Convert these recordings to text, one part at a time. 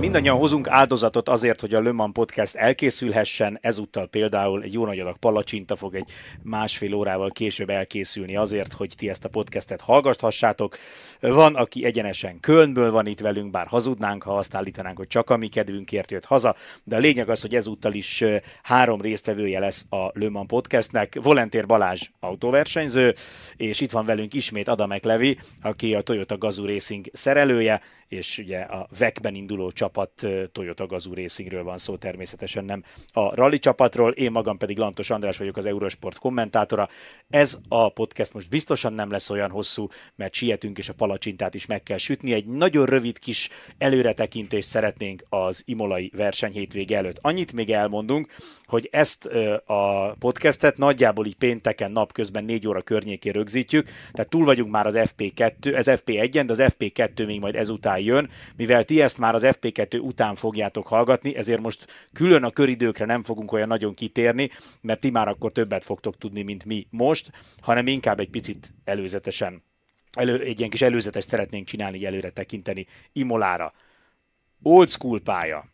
Mindannyian hozunk áldozatot azért, hogy a Le Mans Podcast elkészülhessen, ezúttal például egy jó nagy adag palacsinta fog egy másfél órával később elkészülni azért, hogy ti ezt a podcastet hallgathassátok. Van, aki egyenesen Kölnből van itt velünk, bár hazudnánk, ha azt állítanánk, hogy csak a mi kedvünkért jött haza, de a lényeg az, hogy ezúttal is 3 résztvevője lesz a Le Mans Podcastnek. Volentér Balázs autóversenyző, és itt van velünk ismét Adamek Levi, aki a Toyota Gazoo Racing szerelője, és ugye a VEC-ben induló csapat Toyota Gazoo Racingről van szó, természetesen nem a rally csapatról, én magam pedig Lantos András vagyok, az Eurosport kommentátora. Ez a podcast most biztosan nem lesz olyan hosszú, mert sietünk és a palacsintát is meg kell sütni. Egy nagyon rövid kis előretekintést szeretnénk az imolai versenyhétvége előtt. Annyit még elmondunk, hogy ezt a podcastet nagyjából így pénteken napközben 4 óra környékén rögzítjük, tehát túl vagyunk már az FP1-en, de az FP2 még majd ezután jön, mivel ti ezt már az FP2 után fogjátok hallgatni, ezért most külön a köridőkre nem fogunk olyan nagyon kitérni, mert ti már akkor többet fogtok tudni, mint mi most, hanem inkább egy picit előzetesen, egy ilyen kis előzetes szeretnénk csinálni, így előre tekinteni Imolára. Old school pálya,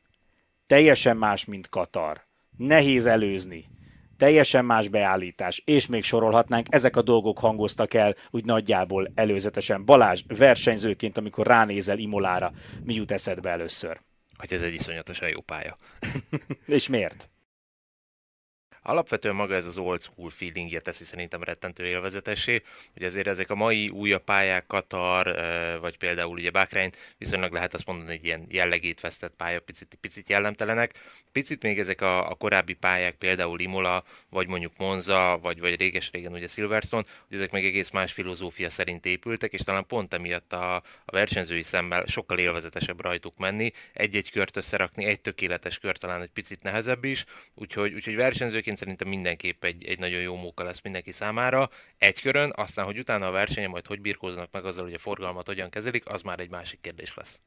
teljesen más, mint Katar, nehéz előzni, teljesen más beállítás, és még sorolhatnánk, ezek a dolgok hangoztak el úgy nagyjából előzetesen. Balázs, versenyzőként, amikor ránézel Imolára, mi jut eszedbe először? Hogy ez egy iszonyatosan jó pálya. És miért? Alapvetően maga ez az old school feelingje teszi szerintem rettentő élvezetessé, hogy azért ezek a mai újabb pályák, Katar, vagy például ugye Bahrein, viszonylag lehet azt mondani, hogy ilyen jellegét vesztett pálya, picit jellemtelenek. Picit még ezek a korábbi pályák, például Imola, vagy mondjuk Monza, vagy réges-régen ugye Silverstone, hogy ezek meg egész más filozófia szerint épültek, és talán pont emiatt a versenyzői szemmel sokkal élvezetesebb rajtuk menni, egy-egy kört összerakni, egy tökéletes kör talán egy picit nehezebb is, úgyhogy versenyzőként szerintem mindenképp egy nagyon jó móka lesz mindenki számára egy körön, aztán, hogy utána a versenyen majd hogy birkóznak meg azzal, hogy a forgalmat hogyan kezelik, az már egy másik kérdés lesz.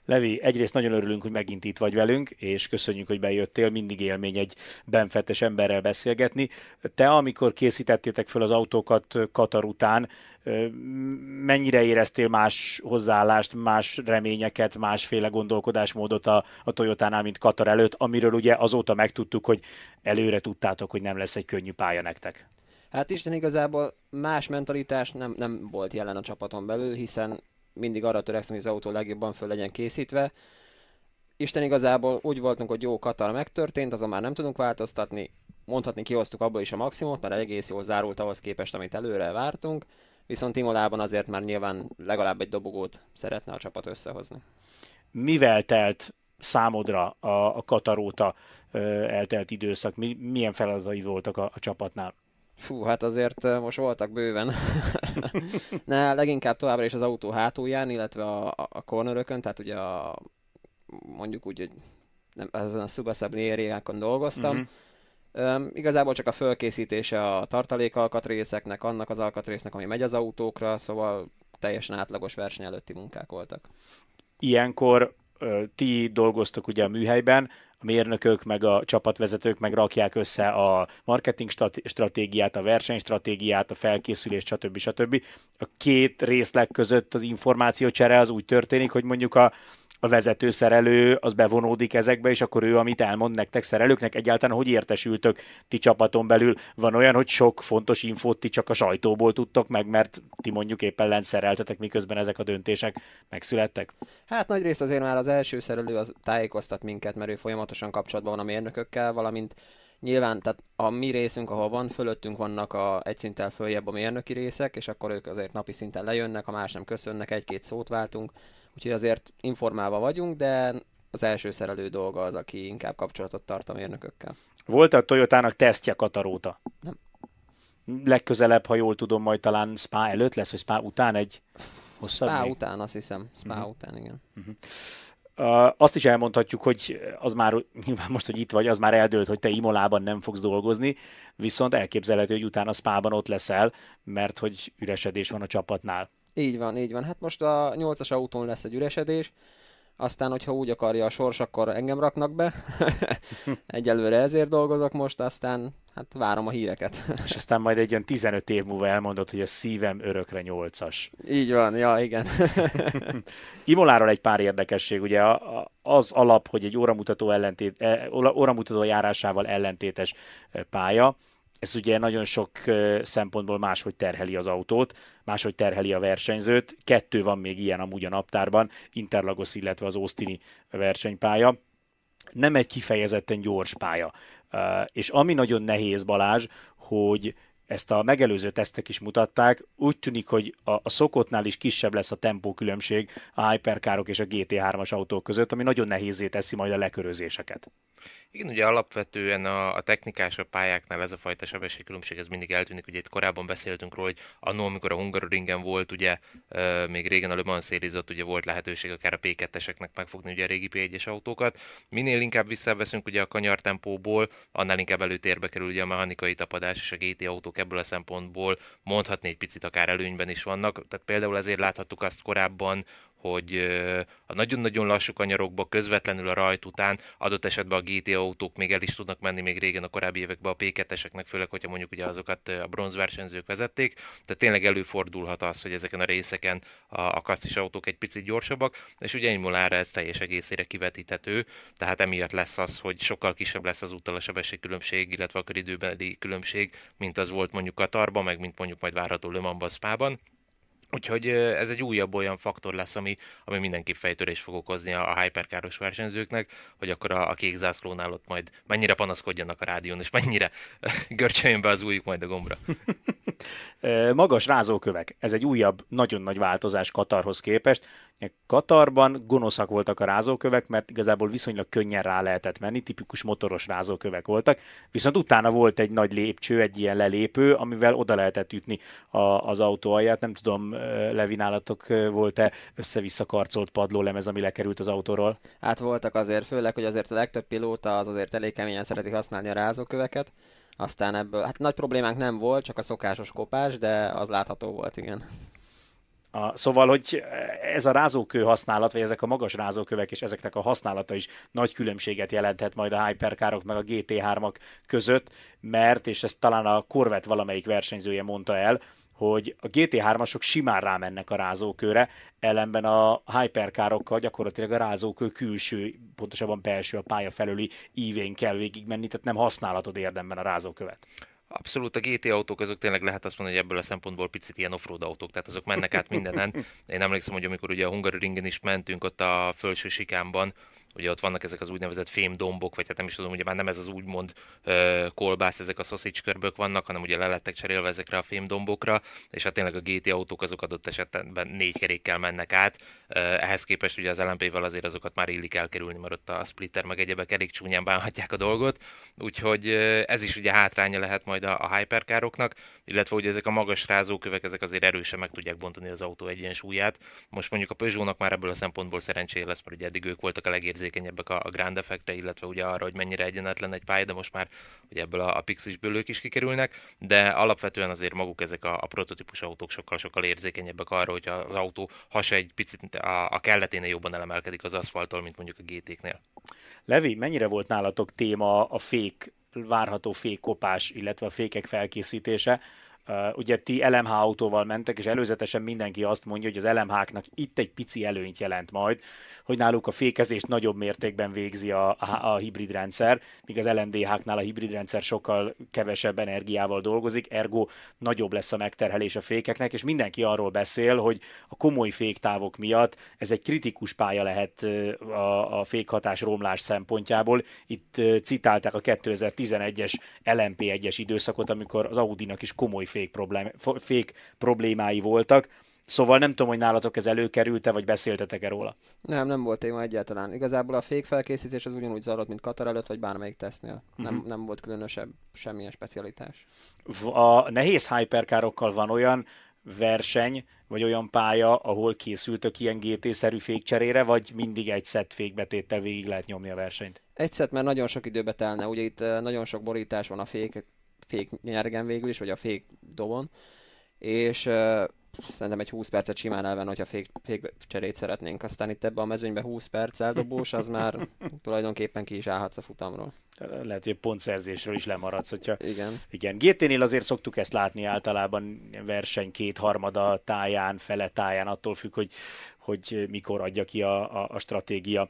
Levi, egyrészt nagyon örülünk, hogy megint itt vagy velünk, és köszönjük, hogy bejöttél, mindig élmény egy benfettes emberrel beszélgetni. Te, amikor készítettétek föl az autókat Katar után, mennyire éreztél más hozzáállást, más reményeket, másféle gondolkodásmódot a Toyotánál, mint Katar előtt, amiről ugye azóta megtudtuk, hogy előre tudtátok, hogy nem lesz egy könnyű pálya nektek? Hát Isten igazából más mentalitás nem volt jelen a csapaton belül, hiszen mindig arra törekszünk, hogy az autó legjobban föl legyen készítve. Isten igazából úgy voltunk, hogy jó, Katar megtörtént, azon már nem tudunk változtatni. Mondhatni, kihoztuk abból is a maximumot, mert egész jól zárult ahhoz képest, amit előre vártunk. Viszont Imolában azért már nyilván legalább egy dobogót szeretne a csapat összehozni. Mivel telt számodra a Katar óta eltelt időszak? Milyen feladatai voltak a csapatnál? Fú, hát azért most voltak bőven. Leginkább továbbra is az autó hátulján, illetve a cornerökön, tehát ugye mondjuk úgy, hogy ezen a subassembly area-kon dolgoztam. Igazából csak a fölkészítése a tartalékalkatrészeknek, annak az alkatrésznek, ami megy az autókra, szóval teljesen átlagos verseny előtti munkák voltak. Ilyenkor ti dolgoztok ugye a műhelyben, a mérnökök, meg a csapatvezetők meg rakják össze a marketing stratégiát, a versenystratégiát, a felkészülést, stb. A két részleg között az információcsere az úgy történik, hogy mondjuk a vezetőszerelő az bevonódik ezekbe, és akkor ő, amit elmond nektek szerelőknek, egyáltalán hogy értesültök ti csapaton belül? Van olyan, hogy sok fontos infót ti csak a sajtóból tudtok meg, mert ti mondjuk éppen lent szereltetek, miközben ezek a döntések megszülettek? Hát nagy rész azért már az első szerelő az tájékoztat minket, mert ő folyamatosan kapcsolatban van a mérnökökkel, valamint nyilván, tehát a mi részünk, ahol van, fölöttünk vannak egy szinttel följebb a mérnöki részek, és akkor ők azért napi szinten lejönnek, ha más nem köszönnek, egy-két szót váltunk. Úgyhogy azért informálva vagyunk, de az első szerelő dolga az, aki inkább kapcsolatot tart a mérnökökkel. Volt a Toyotának tesztje Katar óta? Nem. Legközelebb, ha jól tudom, majd talán Spa előtt lesz, vagy Spa után egy hosszabb Spa még? után, azt hiszem. Spa után, igen. Azt is elmondhatjuk, hogy az már, nyilván most, hogy itt vagy, az már eldőlt, hogy te Imolában nem fogsz dolgozni, viszont elképzelhető, hogy utána Spában ott leszel, mert hogy üresedés van a csapatnál. Így van, így van. Hát most a 8-as autón lesz egy üresedés, aztán, hogyha úgy akarja a sors, akkor engem raknak be. Egyelőre ezért dolgozok most, aztán hát várom a híreket. És aztán majd egy olyan 15 év múlva elmondod, hogy a szívem örökre 8-as. Így van, ja, igen. Imoláról egy pár érdekesség, ugye az alap, hogy egy óramutató járásával ellentétes pálya, ez ugye nagyon sok szempontból máshogy terheli az autót, máshogy terheli a versenyzőt. 2 van még ilyen amúgy a naptárban, Interlagos, illetve az Austini versenypálya. Nem egy kifejezetten gyors pálya. És ami nagyon nehéz, Balázs, hogy ezt a megelőző tesztek is mutatták, úgy tűnik, hogy a szokottnál is kisebb lesz a tempókülönbség a hypercarok és a GT3-as autók között, ami nagyon nehézzé teszi majd a lekörözéseket. Igen, ugye alapvetően a technikásabb pályáknál ez a fajta sebességkülönbség ez mindig eltűnik. Ugye itt korábban beszéltünk róla, hogy annól, amikor a Hungaroringen volt, ugye még régen a Le Mans szérizott, ugye volt lehetőség akár a P2-eseknek megfogni ugye a régi P1-es autókat. Minél inkább visszaveszünk ugye a kanyartempóból, annál inkább előtérbe kerül ugye a mechanikai tapadás, és a GT autók ebből a szempontból mondhatni egy picit akár előnyben is vannak. Tehát például ezért láthattuk azt korábban, hogy a nagyon-nagyon lassú kanyarokba közvetlenül a rajt után adott esetben a GT autók még el is tudnak menni még régen a korábbi években a P2-eseknek, főleg, hogyha mondjuk ugye azokat a bronzversenyzők vezették. Tehát tényleg előfordulhat az, hogy ezeken a részeken a kasztis autók egy picit gyorsabbak, és ugye Imolára ez teljes egészére kivetíthető, tehát emiatt lesz az, hogy sokkal kisebb lesz az úttal a sebességkülönbség, illetve a köridőbeli különbség, mint az volt mondjuk Katarban, meg mint mondjuk majd várható Le Mansban, Spában. Úgyhogy ez egy újabb olyan faktor lesz, ami mindenképp fejtörést fog okozni a hyperkáros versenyzőknek, hogy akkor a kék zászlónál ott majd mennyire panaszkodjanak a rádión, és mennyire görcsöljön be az ujjuk majd a gombra. Magas rázókövek. Ez egy újabb, nagyon nagy változás Katarhoz képest. Katarban gonoszak voltak a rázókövek, mert igazából viszonylag könnyen rá lehetett menni, tipikus motoros rázókövek voltak, viszont utána volt egy nagy lépcső, egy ilyen lelépő, amivel oda lehetett ütni az autó alját. Nem tudom, Levi, nálatok volt-e össze-vissza karcolt padlólemez, ami lekerült az autóról? Hát voltak azért, főleg, hogy azért a legtöbb pilóta az azért elég keményen szereti használni a rázóköveket. Aztán ebből, hát nagy problémánk nem volt, csak a szokásos kopás, de az látható volt, igen. Szóval, hogy ez a rázókő használat, vagy ezek a magas rázókövek és ezeknek a használata is nagy különbséget jelenthet majd a hypercarok meg a GT3-ak között, mert, és ezt talán a Corvette valamelyik versenyzője mondta el, hogy a GT3-asok simán rámennek a rázókőre, ellenben a hypercarokkal gyakorlatilag a rázókő külső, pontosabban belső, a pálya felüli ívén kell végigmenni, tehát nem használhatod érdemben a rázókövet. Abszolút, a GT autók azok tényleg lehet azt mondani, hogy ebből a szempontból picit ilyen offroad autók, tehát azok mennek át mindenen. Én emlékszem, hogy amikor ugye a Hungaroringen is mentünk ott a felső sikánban, ugye ott vannak ezek az úgynevezett fémdombok, vagy hát nem is tudom, ugye már nem ez az úgymond kolbász, ezek a sausage körbök vannak, hanem ugye le lettek cserélve ezekre a fémdombokra, és hát tényleg a GT autók azok adott esetben 4 kerékkel mennek át. Ehhez képest ugye az LMP-vel azért azokat már illik elkerülni, mert ott a splitter meg egyebek elég csúnyán bánhatják a dolgot, úgyhogy ez is ugye hátránya lehet majd a hypercaroknak, illetve ugye ezek a magas rázókövek, ezek azért erősen meg tudják bontani az autó egyensúlyát. Most mondjuk a Peugeotnak már ebből a szempontból szerencséje lesz, mert ugye eddig ők voltak a legérzékenyebbek a ground effektre, illetve ugye arra, hogy mennyire egyenetlen egy pálya, de most már ugye ebből a pixisből ők is kikerülnek, de alapvetően azért maguk ezek a prototípus autók sokkal érzékenyebbek arra, hogy az autó hasa egy picit a kelleténél jobban elemelkedik az aszfalttól, mint mondjuk a GT-knél. Levi, mennyire volt nálatok téma a fék, várható fékkopás, illetve a fékek felkészítése? Ugye ti LMH autóval mentek, és előzetesen mindenki azt mondja, hogy az LMH-knak itt egy pici előnyt jelent majd, hogy náluk a fékezést nagyobb mértékben végzi a hibrid rendszer, míg az LMDH-knál a hibrid rendszer sokkal kevesebb energiával dolgozik, ergo nagyobb lesz a megterhelés a fékeknek, és mindenki arról beszél, hogy a komoly féktávok miatt ez egy kritikus pálya lehet a fékhatás romlás szempontjából. Itt citálták a 2011-es LMP1-es időszakot, amikor az Audinak is komoly fék problémái voltak. Szóval nem tudom, hogy nálatok ez előkerült-e, vagy beszéltetek-e róla? Nem volt téma egyáltalán. Igazából a fék felkészítés az ugyanúgy zajlott, mint Katar előtt, vagy bármelyik tesztnél. Nem volt különösebb semmilyen specialitás. A nehéz hypercarokkal van olyan verseny, vagy olyan pálya, ahol készültök ilyen GT-szerű fékcserére, vagy mindig egy szett fékbetéttel végig lehet nyomni a versenyt? Egy szett, mert nagyon sok időbe telne. Ugye itt nagyon sok borítás van a fék nyergen végül is, vagy a fék dobon, és szerintem egy 20 percet simán elven, hogyha fékcserét szeretnénk. Aztán itt ebbe a mezőnybe 20 perc eldobós, az már tulajdonképpen ki is állhatsz a futamról. Lehet, hogy pontszerzésről is lemaradsz, hogyha... Igen. Igen. GT-nél azért szoktuk ezt látni általában verseny kétharmada táján, fele táján, attól függ, hogy mikor adja ki a stratégia.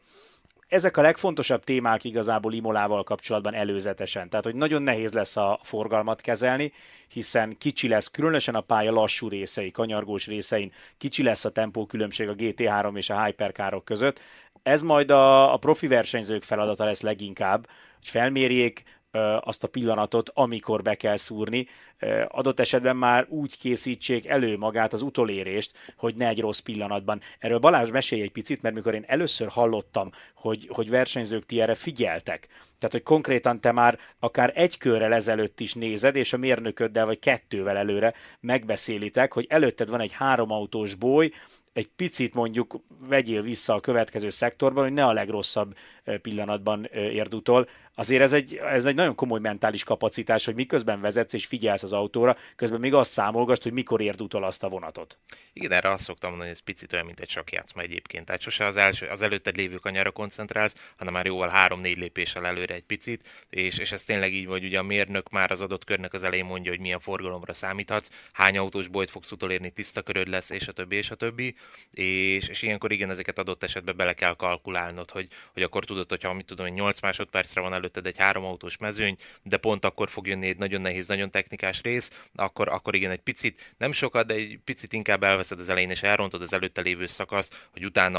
Ezek a legfontosabb témák igazából Imolával kapcsolatban előzetesen. Tehát, hogy nagyon nehéz lesz a forgalmat kezelni, hiszen kicsi lesz, különösen a pálya lassú részei, kanyargós részein, kicsi lesz a tempókülönbség a GT3 és a Hypercarok között. Ez majd a profi versenyzők feladata lesz leginkább, hogy felmérjék azt a pillanatot, amikor be kell szúrni. Adott esetben már úgy készítsék elő magát az utolérést, hogy ne egy rossz pillanatban. Erről Balázs mesélj egy picit, mert mikor én először hallottam, hogy versenyzők ti erre figyeltek, tehát hogy konkrétan te már akár egy körrel ezelőtt is nézed, és a mérnököddel vagy kettővel előre megbeszélitek, hogy előtted van egy 3 autós boly, egy picit mondjuk vegyél vissza a következő szektorban, hogy ne a legrosszabb pillanatban érd utol. Azért ez egy nagyon komoly mentális kapacitás, hogy miközben vezetsz és figyelsz az autóra, közben még azt számolgasd, hogy mikor érd utol azt a vonatot. Igen, erre azt szoktam mondani, hogy ez picit olyan, mint egy sakjátszma egyébként. Tehát sose az előtted lévő kanyarra koncentrálsz, hanem már jóval 3-4 lépéssel előre egy picit, és ez tényleg így, hogy ugye a mérnök már az adott körnek az elején mondja, hogy milyen forgalomra számíthatsz, hány autós bolyt fogsz utolérni, tiszta köröd lesz, és a többi, és a többi. És ilyenkor igen, ezeket adott esetben bele kell kalkulálnod, hogy akkor tudod, hogyha mit tudom, hogy 8 másodpercre van előtted egy 3 autós mezőny, de pont akkor fog jönni egy nagyon nehéz, nagyon technikás rész, akkor igen, egy picit, nem sokat, de egy picit inkább elveszed az elején, és elrontod az előtte lévő szakaszt, hogy utána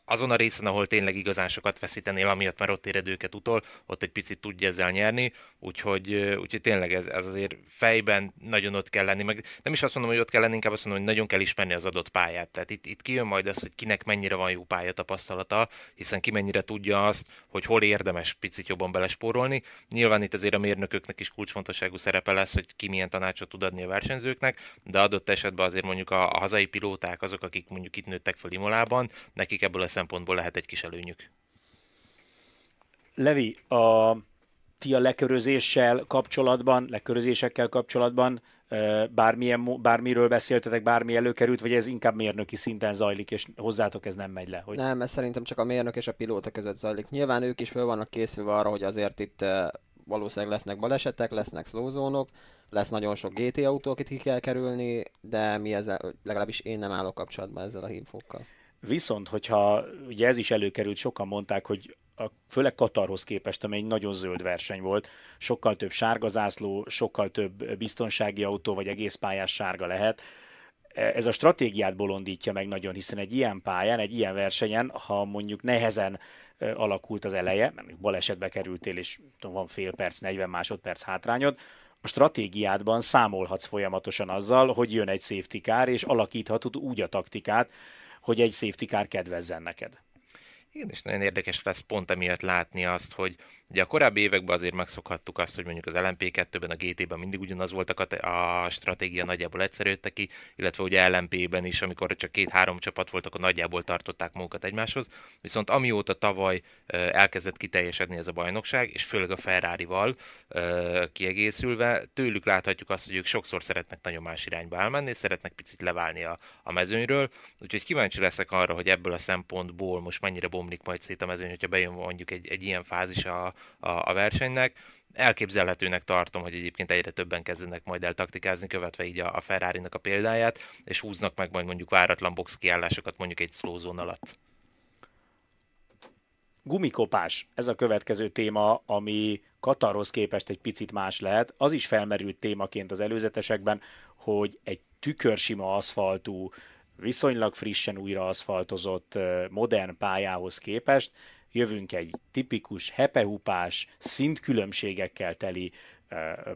azon a részen, ahol tényleg igazán sokat veszítenél, amiatt már ott éred őket utol, ott egy picit tudja ezzel nyerni, úgyhogy tényleg ez azért fejben nagyon ott kell lenni, meg nem is azt mondom, hogy ott kell lenni, inkább azt mondom, hogy nagyon kell ismerni az adott pályát. Tehát itt kijön majd az, hogy kinek mennyire van jó pályatapasztalata, hiszen ki mennyire tudja azt, hogy hol érdemes picit jobban belespórolni. Nyilván itt azért a mérnököknek is kulcsfontosságú szerepe lesz, hogy ki milyen tanácsot tud adni a versenyzőknek, de adott esetben azért mondjuk a hazai pilóták, azok, akik mondjuk itt nőttek fel Imolában, nekik ebből a szempontból lehet egy kis előnyük. Levi, ti a lekörözésekkel kapcsolatban bármiről beszéltetek, bármi előkerült, vagy ez inkább mérnöki szinten zajlik, és hozzátok ez nem megy le? Hogy... Nem, ez szerintem csak a mérnök és a pilóta között zajlik. Nyilván ők is föl vannak készülve arra, hogy azért itt valószínűleg lesznek balesetek, lesznek slowzónok, lesz nagyon sok GT autó, akit ki kell kerülni, de mi ezzel, legalábbis én nem állok kapcsolatban ezzel a hívókkal. Viszont, hogyha ugye ez is előkerült, sokan mondták, hogy főleg Katarhoz képest, amely egy nagyon zöld verseny volt, sokkal több sárga zászló, sokkal több biztonsági autó, vagy egész pályás sárga lehet. Ez a stratégiát bolondítja meg nagyon, hiszen egy ilyen pályán, egy ilyen versenyen, ha mondjuk nehezen alakult az eleje, mert balesetbe kerültél, és van fél perc, 40 másodperc hátrányod, a stratégiádban számolhatsz folyamatosan azzal, hogy jön egy safety car, és alakíthatod úgy a taktikát, hogy egy safety car kedvezzen neked. Igen, és nagyon érdekes lesz pont emiatt látni azt, hogy ugye a korábbi években azért megszokhattuk azt, hogy mondjuk az LMP2-ben, a GT-ben mindig ugyanaz volt a stratégia, nagyjából egyszer jöttek ki, illetve ugye LMP-ben is, amikor csak 2-3 csapat volt, akkor nagyjából tartották magukat egymáshoz. Viszont amióta tavaly elkezdett kiteljesedni ez a bajnokság, és főleg a Ferrari-val kiegészülve, tőlük láthatjuk azt, hogy ők sokszor szeretnek nagyon más irányba elmenni, és szeretnek picit leválni a mezőnyről. Úgyhogy kíváncsi leszek arra, hogy ebből a szempontból most mennyire bomlik majd szét a mezőny, hogyha bejön mondjuk egy ilyen fázis a versenynek. Elképzelhetőnek tartom, hogy egyébként egyre többen kezdenek majd el taktikázni, követve így a Ferrari-nak a példáját, és húznak meg majd mondjuk váratlan box kiállásokat mondjuk egy slow zone alatt. Gumikopás, ez a következő téma, ami Katarhoz képest egy picit más lehet. Az is felmerült témaként az előzetesekben, hogy egy tükörsima aszfaltú, viszonylag frissen újra aszfaltozott modern pályához képest jövünk egy tipikus hepehupás, szintkülönbségekkel teli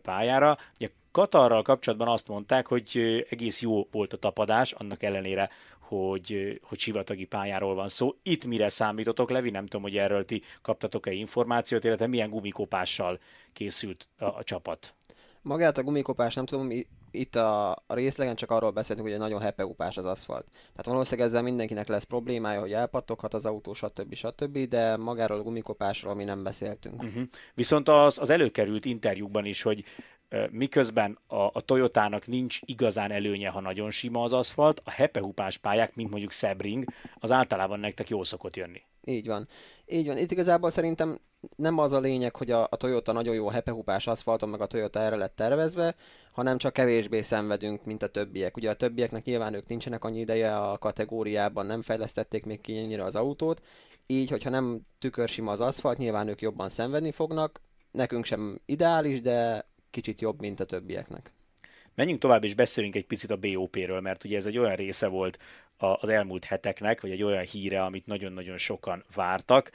pályára. Ugye Katarral kapcsolatban azt mondták, hogy egész jó volt a tapadás, annak ellenére, hogy sivatagi pályáról van szó. Itt mire számítotok, Levi? Nem tudom, hogy erről ti kaptatok-e információt, illetve milyen gumikopással készült a csapat? Magát a gumikopás nem tudom, itt a részlegen csak arról beszéltünk, hogy nagyon hepeupás az aszfalt. Tehát valószínűleg ezzel mindenkinek lesz problémája, hogy elpattoghat az autó, stb. De magáról a gumikopásról mi nem beszéltünk. Viszont az előkerült interjúkban is, hogy miközben a Toyotának nincs igazán előnye, ha nagyon sima az aszfalt, a hepehupás pályák, mint mondjuk Sebring, az általában nektek jól szokott jönni. Így van. Így van. Itt igazából szerintem nem az a lényeg, hogy a Toyota nagyon jó hepehupás aszfalton, meg a Toyota erre lett tervezve, hanem csak kevésbé szenvedünk, mint a többiek. Ugye a többieknek nyilván ők nincsenek annyi ideje a kategóriában, nem fejlesztették még ki ennyire az autót, így, hogyha nem tükörsima az aszfalt, nyilván ők jobban szenvedni fognak. Nekünk sem ideális, de kicsit jobb, mint a többieknek. Menjünk tovább és beszéljünk egy picit a BOP-ről, mert ugye ez egy olyan része volt az elmúlt heteknek, vagy egy olyan híre, amit nagyon-nagyon sokan vártak.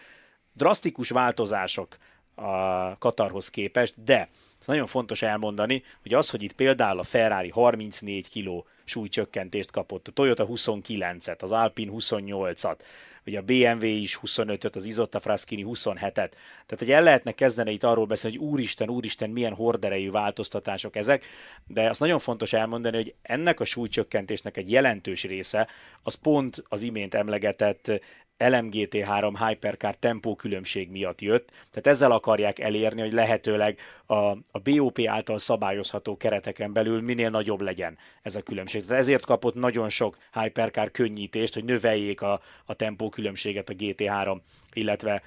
Drasztikus változások a Katarhoz képest, de ez nagyon fontos elmondani, hogy az, hogy itt például a Ferrari 34 kg súlycsökkentést kapott, a Toyota 29-et, az Alpine 28-at, ugye a BMW is 25-öt, az Isotta Fraschini 27-et. Tehát, hogy el lehetne kezdeni itt arról beszélni, hogy úristen, milyen horderejű változtatások ezek, de azt nagyon fontos elmondani, hogy ennek a súlycsökkentésnek egy jelentős része, az pont az imént emlegetett LMGT3 Hypercar tempó különbség miatt jött, tehát ezzel akarják elérni, hogy lehetőleg a BOP által szabályozható kereteken belül minél nagyobb legyen ez a különbség. Tehát ezért kapott nagyon sok Hypercar könnyítést, hogy növeljék a tempó különbséget a GT3, illetve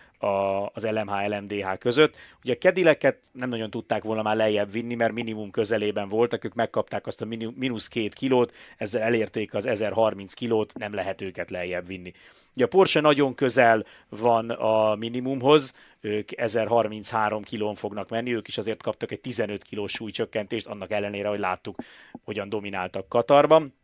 az LMH, LMDH között. Ugye a Cadillacet nem nagyon tudták volna már lejjebb vinni, mert minimum közelében voltak, ők megkapták azt a -2 kilót, ezzel elérték az 1030 kilót, nem lehet őket lejjebb vinni. Ugye a Porsche nagyon közel van a minimumhoz, ők 1033 kilón fognak menni, ők is azért kaptak egy 15 kilós súlycsökkentést, annak ellenére, hogy láttuk, hogyan domináltak Katarban.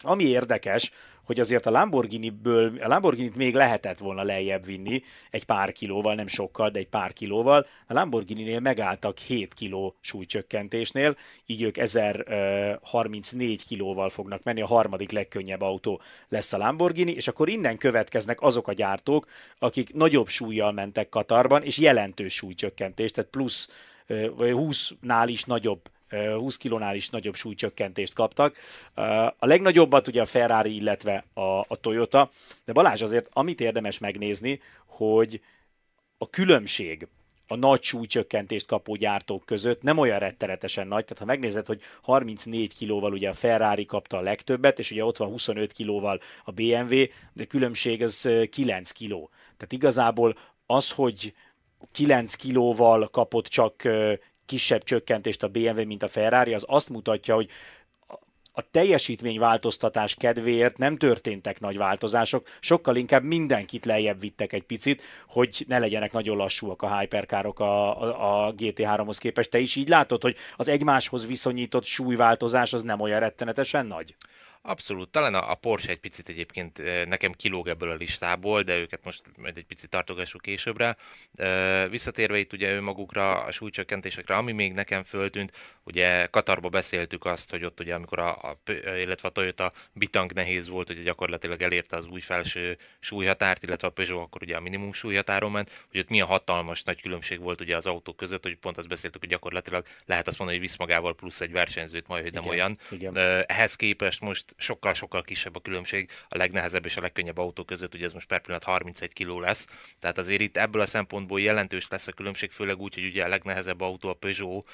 Ami érdekes, hogy azért a Lamborghinit még lehetett volna lejjebb vinni egy pár kilóval, nem sokkal, de egy pár kilóval. A Lamborghininél megálltak 7 kiló súlycsökkentésnél, így ők 1034 kilóval fognak menni, a harmadik legkönnyebb autó lesz a Lamborghini, és akkor innen következnek azok a gyártók, akik nagyobb súlyjal mentek Katarban, és jelentős súlycsökkentést, tehát plusz 20-nál is nagyobb 20 kilónál is nagyobb súlycsökkentést kaptak. A legnagyobbat ugye a Ferrari, illetve a Toyota, de Balázs, azért amit érdemes megnézni, hogy a különbség a nagy súlycsökkentést kapó gyártók között nem olyan rettenetesen nagy, tehát ha megnézed, hogy 34 kilóval ugye a Ferrari kapta a legtöbbet, és ugye ott van 25 kilóval a BMW, de a különbség az 9 kiló. Tehát igazából az, hogy 9 kilóval kapott csak kisebb csökkentést a BMW, mint a Ferrari, az azt mutatja, hogy a teljesítményváltoztatás kedvéért nem történtek nagy változások, sokkal inkább mindenkit lejjebb vittek egy picit, hogy ne legyenek nagyon lassúak a hyperkárok a GT3-hoz képest. Te is így látod, hogy az egymáshoz viszonyított súlyváltozás az nem olyan rettenetesen nagy? Abszolút. Talán a Porsche egy picit egyébként nekem kilóg ebből a listából, de őket most majd egy picit tartogassuk későbbre. Visszatérve itt ugye önmagukra, a súlycsökkentésekre, ami még nekem föltűnt, ugye Katarba beszéltük azt, hogy ott ugye amikor illetve a Toyota bitang nehéz volt, hogy gyakorlatilag elérte az új felső súlyhatárt, illetve a Peugeot akkor ugye a minimum súlyhatáron ment, hogy ott milyen hatalmas nagy különbség volt ugye az autók között, hogy pont azt beszéltük, hogy gyakorlatilag lehet azt mondani, hogy visz magával plusz egy versenyzőt, majd hogy nem olyan. Igen. Ehhez képest most sokkal-sokkal kisebb a különbség a legnehezebb és a legkönnyebb autó között, ugye ez most per pillanat 31 kg lesz, tehát azért itt ebből a szempontból jelentős lesz a különbség, főleg úgy, hogy ugye a legnehezebb autó a Peugeot,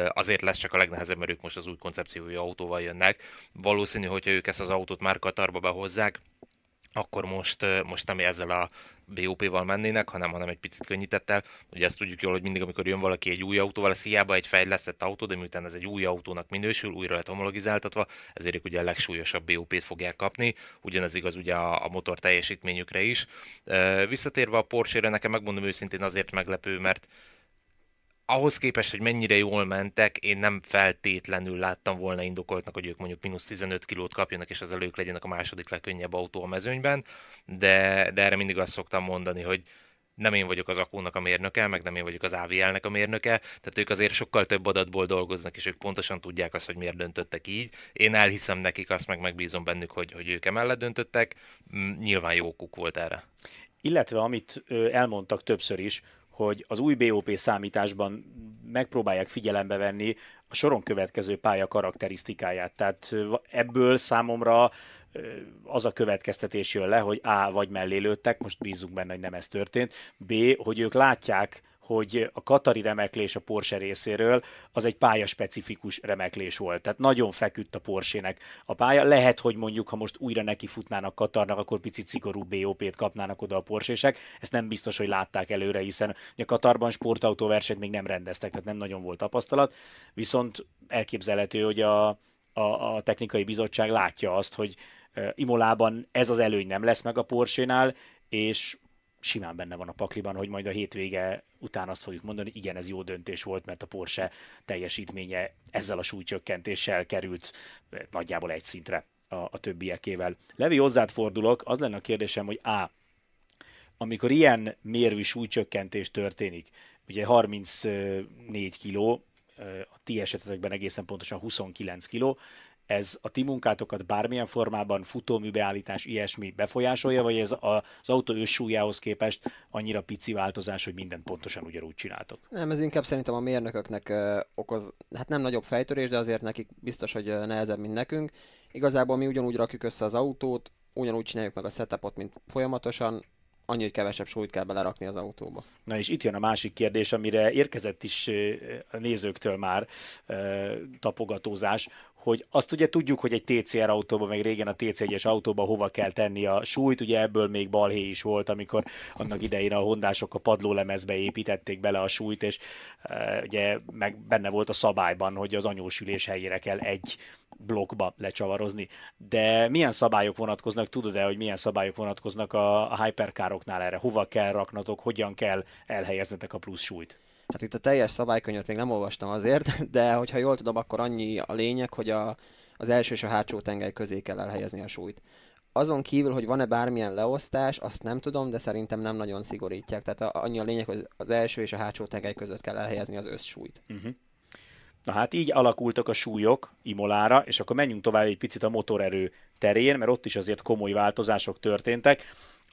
azért lesz csak a legnehezebb, mert ők most az új koncepciójú autóval jönnek. Valószínű, hogyha ők ezt az autót már Katarba behozzák, akkor most nem ezzel a BOP-val mennének, hanem egy picit könnyítettel. Ugye ezt tudjuk jól, hogy mindig, amikor jön valaki egy új autóval, ez hiába egy fejlesztett autó, de miután ez egy új autónak minősül, újra lett homologizáltatva, ezért ők ugye a legsúlyosabb BOP-t fogják kapni. Ugyanez igaz ugye a motor teljesítményükre is. Visszatérve a Porsche-re, nekem megmondom őszintén azért meglepő, mert ahhoz képest, hogy mennyire jól mentek, én nem feltétlenül láttam volna indokoltnak, hogy ők mondjuk -15 kilót kapjanak, és ezzel ők legyenek a második legkönnyebb autó a mezőnyben, de erre mindig azt szoktam mondani, hogy nem én vagyok az Akónak a mérnöke, meg nem én vagyok az AVL-nek a mérnöke, tehát ők azért sokkal több adatból dolgoznak, és ők pontosan tudják azt, hogy miért döntöttek így. Én elhiszem nekik azt, meg megbízom bennük, hogy ők emellett döntöttek. Nyilván jó okuk volt erre. Illetve amit elmondtak többször is, hogy az új BOP számításban megpróbálják figyelembe venni a soron következő pálya karakterisztikáját. Tehát ebből számomra az a következtetés jön le, hogy A, vagy mellé lőttek, most bízunk benne, hogy nem ez történt, B, hogy ők látják, hogy a katari remeklés a Porsche részéről az egy pályaspecifikus remeklés volt. Tehát nagyon feküdt a Porsche-nek a pálya. Lehet, hogy mondjuk, ha most újra nekifutnának Katarnak, akkor picit szigorúbb BOP-t kapnának oda a Porsche-sek. Ezt nem biztos, hogy látták előre, hiszen a Katarban sportautóversenyt még nem rendeztek, tehát nem nagyon volt tapasztalat. Viszont elképzelhető, hogy a technikai bizottság látja azt, hogy Imolában ez az előny nem lesz meg a Porsche-nál, és simán benne van a pakliban, hogy majd a hétvége után azt fogjuk mondani, igen, ez jó döntés volt, mert a Porsche teljesítménye ezzel a súlycsökkentéssel került nagyjából egy szintre a többiekével. Levi, hozzád fordulok, az lenne a kérdésem, hogy amikor ilyen mérvű súlycsökkentés történik, ugye 34 kiló, a ti esetetekben egészen pontosan 29 kiló, ez a ti munkátokat bármilyen formában, futóműbeállítás, ilyesmi befolyásolja, vagy ez az autó őssúlyához képest annyira pici változás, hogy mindent pontosan ugyanúgy csináltok? Nem, ez inkább szerintem a mérnököknek okoz, hát nem nagyobb fejtörés, de azért nekik biztos, hogy nehezebb, mint nekünk. Igazából mi ugyanúgy rakjuk össze az autót, ugyanúgy csináljuk meg a setupot, mint folyamatosan, annyi, hogy kevesebb súlyt kell belerakni az autóba. Na és itt jön a másik kérdés, amire érkezett is a nézőktől már tapogatózás, hogy azt ugye tudjuk, hogy egy TCR autóban, meg régen a TC1-es autóban hova kell tenni a súlyt, ugye ebből még balhé is volt, amikor annak idején a hondások a padlólemezbe építették bele a súlyt, és ugye meg benne volt a szabályban, hogy az anyósülés helyére kell egy blokkba lecsavarozni. De milyen szabályok vonatkoznak, tudod-e, hogy milyen szabályok vonatkoznak a hypercaroknál erre? Hova kell raknatok, hogyan kell elhelyeznetek a plusz súlyt? Hát itt a teljes szabálykönyvet még nem olvastam azért, de hogyha jól tudom, akkor annyi a lényeg, hogy az első és a hátsó tengely közé kell elhelyezni a súlyt. Azon kívül, hogy van-e bármilyen leosztás, azt nem tudom, de szerintem nem nagyon szigorítják. Tehát annyi a lényeg, hogy az első és a hátsó tengely között kell elhelyezni az összsúlyt. Na hát így alakultak a súlyok Imolára, és akkor menjünk tovább egy picit a motorerő terén, mert ott is azért komoly változások történtek.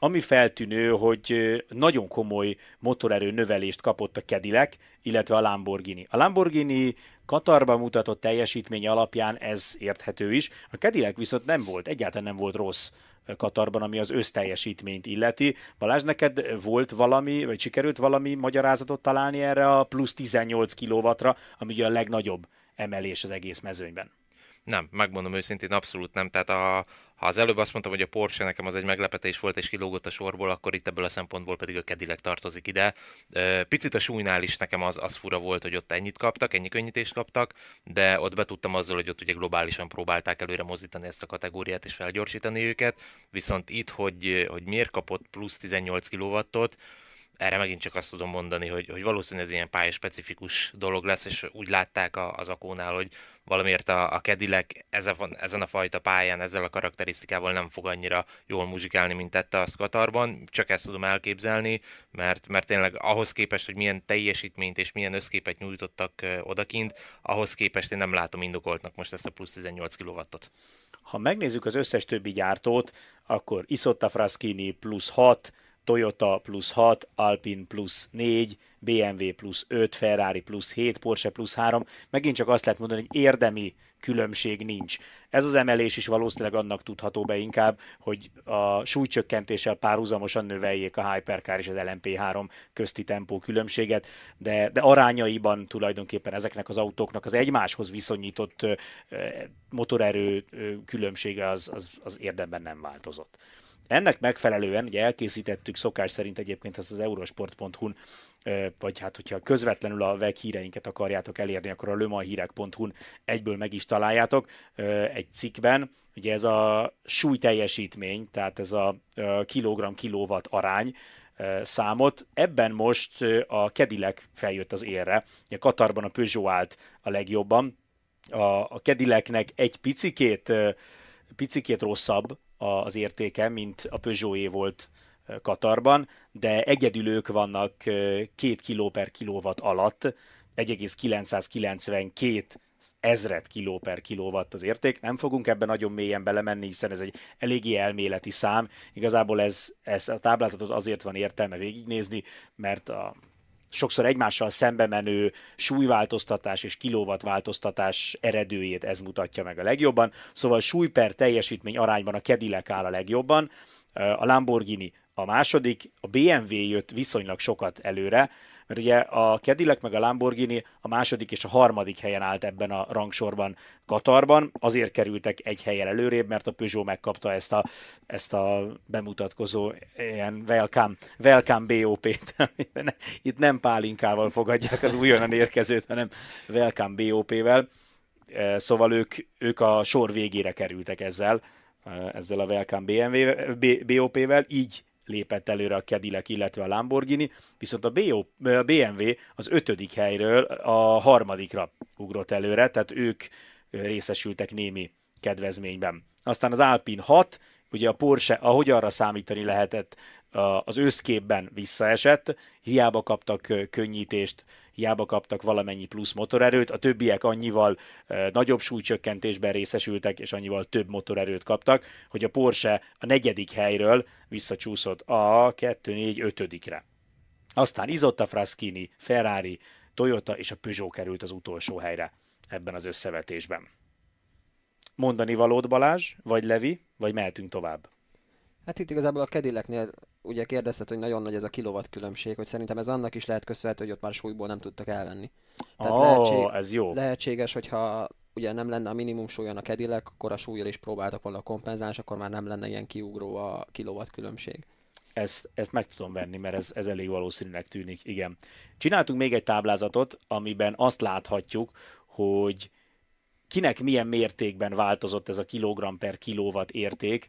Ami feltűnő, hogy nagyon komoly motorerő növelést kapott a Cadillac, illetve a Lamborghini. A Lamborghini Katarban mutatott teljesítmény alapján ez érthető is. A Cadillac viszont egyáltalán nem volt rossz Katarban, ami az összteljesítményt illeti. Balázs, neked volt valami, vagy sikerült valami magyarázatot találni erre a plusz 18 kilowattra, ami ugye a legnagyobb emelés az egész mezőnyben? Nem, megmondom őszintén, abszolút nem. Tehát ha az előbb azt mondtam, hogy a Porsche nekem az egy meglepetés volt és kilógott a sorból, akkor itt ebből a szempontból pedig a Cadillac tartozik ide. Picit a súlynál is nekem az fura volt, hogy ott ennyit kaptak, ennyi könnyítést kaptak, de ott betudtam azzal, hogy ott ugye globálisan próbálták előre mozdítani ezt a kategóriát és felgyorsítani őket, viszont itt, hogy miért kapott plusz 18 kW-ot, erre megint csak azt tudom mondani, hogy valószínűleg ez ilyen pályaspecifikus dolog lesz, és úgy látták az Akónál, hogy valamiért a Cadillac ezen a fajta pályán, ezzel a karakterisztikával nem fog annyira jól muzsikálni, mint tette azt Katarban. Csak ezt tudom elképzelni, mert tényleg ahhoz képest, hogy milyen teljesítményt és milyen összképet nyújtottak odakint, ahhoz képest én nem látom indokoltnak most ezt a plusz 18 kW-ot. Ha megnézzük az összes többi gyártót, akkor Isotta Fraschini plusz 6, Toyota plusz 6, Alpine plusz 4, BMW plusz 5, Ferrari plusz 7, Porsche plusz 3. Megint csak azt lehet mondani, hogy érdemi különbség nincs. Ez az emelés is valószínűleg annak tudható be inkább, hogy a súlycsökkentéssel párhuzamosan növeljék a Hypercar és az LMP3 közti tempó különbséget, de arányaiban tulajdonképpen ezeknek az autóknak az egymáshoz viszonyított motorerő különbsége az érdemben nem változott. Ennek megfelelően ugye elkészítettük szokás szerint egyébként ezt az eurosport.hu-n, vagy hát hogyha közvetlenül a WEG híreinket akarjátok elérni, akkor a lemanshírek.hu-n egyből meg is találjátok egy cikkben. Ugye ez a súlyteljesítmény, tehát ez a kilogramm-kilowatt arány számot. Ebben most a Cadillac feljött az élre. Ugye Katarban a Peugeot állt a legjobban. A Cadillacnek egy picikét rosszabb az értéke, mint a Peugeot-é volt Katarban, de egyedül ők vannak 2 kiló per kilowatt alatt, 1,992 ezred kiló per kilowatt az érték. Nem fogunk ebben nagyon mélyen belemenni, hiszen ez egy eléggé elméleti szám. Igazából ez a táblázatot azért van értelme végignézni, mert sokszor egymással szembe menő súlyváltoztatás és kilowattváltoztatás eredőjét ez mutatja meg a legjobban. Szóval súly per teljesítmény arányban a Cadillac áll a legjobban, a Lamborghini a második, a BMW jött viszonylag sokat előre, Mert ugye a Cadillac meg a Lamborghini a második és a harmadik helyen állt ebben a rangsorban Katarban, azért kerültek egy helyen előrébb, mert a Peugeot megkapta ezt a bemutatkozó ilyen welcome BOP-t. Itt nem pálinkával fogadják az újonnan érkezőt, hanem welcome BOP-vel. Szóval ők a sor végére kerültek ezzel a welcome BOP-vel, így lépett előre a Cadillac, illetve a Lamborghini, viszont a BMW az 5. helyről a 3. ugrott előre, tehát ők részesültek némi kedvezményben. Aztán az Alpine 6, ugye a Porsche, ahogy arra számítani lehetett, az összképben visszaesett, hiába kaptak könnyítést, hiába kaptak valamennyi plusz motorerőt, a többiek annyival nagyobb súlycsökkentésben részesültek, és annyival több motorerőt kaptak, hogy a Porsche a 4. helyről visszacsúszott a 2-4-5-re. Aztán Isotta Fraschini, Ferrari, Toyota és a Peugeot került az utolsó helyre ebben az összevetésben. Mondani valód, Balázs, vagy Levi, vagy mehetünk tovább? Hát itt igazából a Cadillacnél ugye kérdezted, hogy nagyon nagy ez a kilowatt különbség, hogy szerintem ez annak is lehet köszönhető, hogy ott már súlyból nem tudtak elvenni. Tehát ez jó. lehetséges, hogyha ugye nem lenne a minimum súlyon a Cadillac, akkor a súlyjal is próbáltak volna kompenzálni, és akkor már nem lenne ilyen kiugró a kilowatt különbség. Ezt meg tudom venni, mert ez elég valószínűleg tűnik, igen. Csináltunk még egy táblázatot, amiben azt láthatjuk, hogy kinek milyen mértékben változott ez a kilogramm per kilowatt érték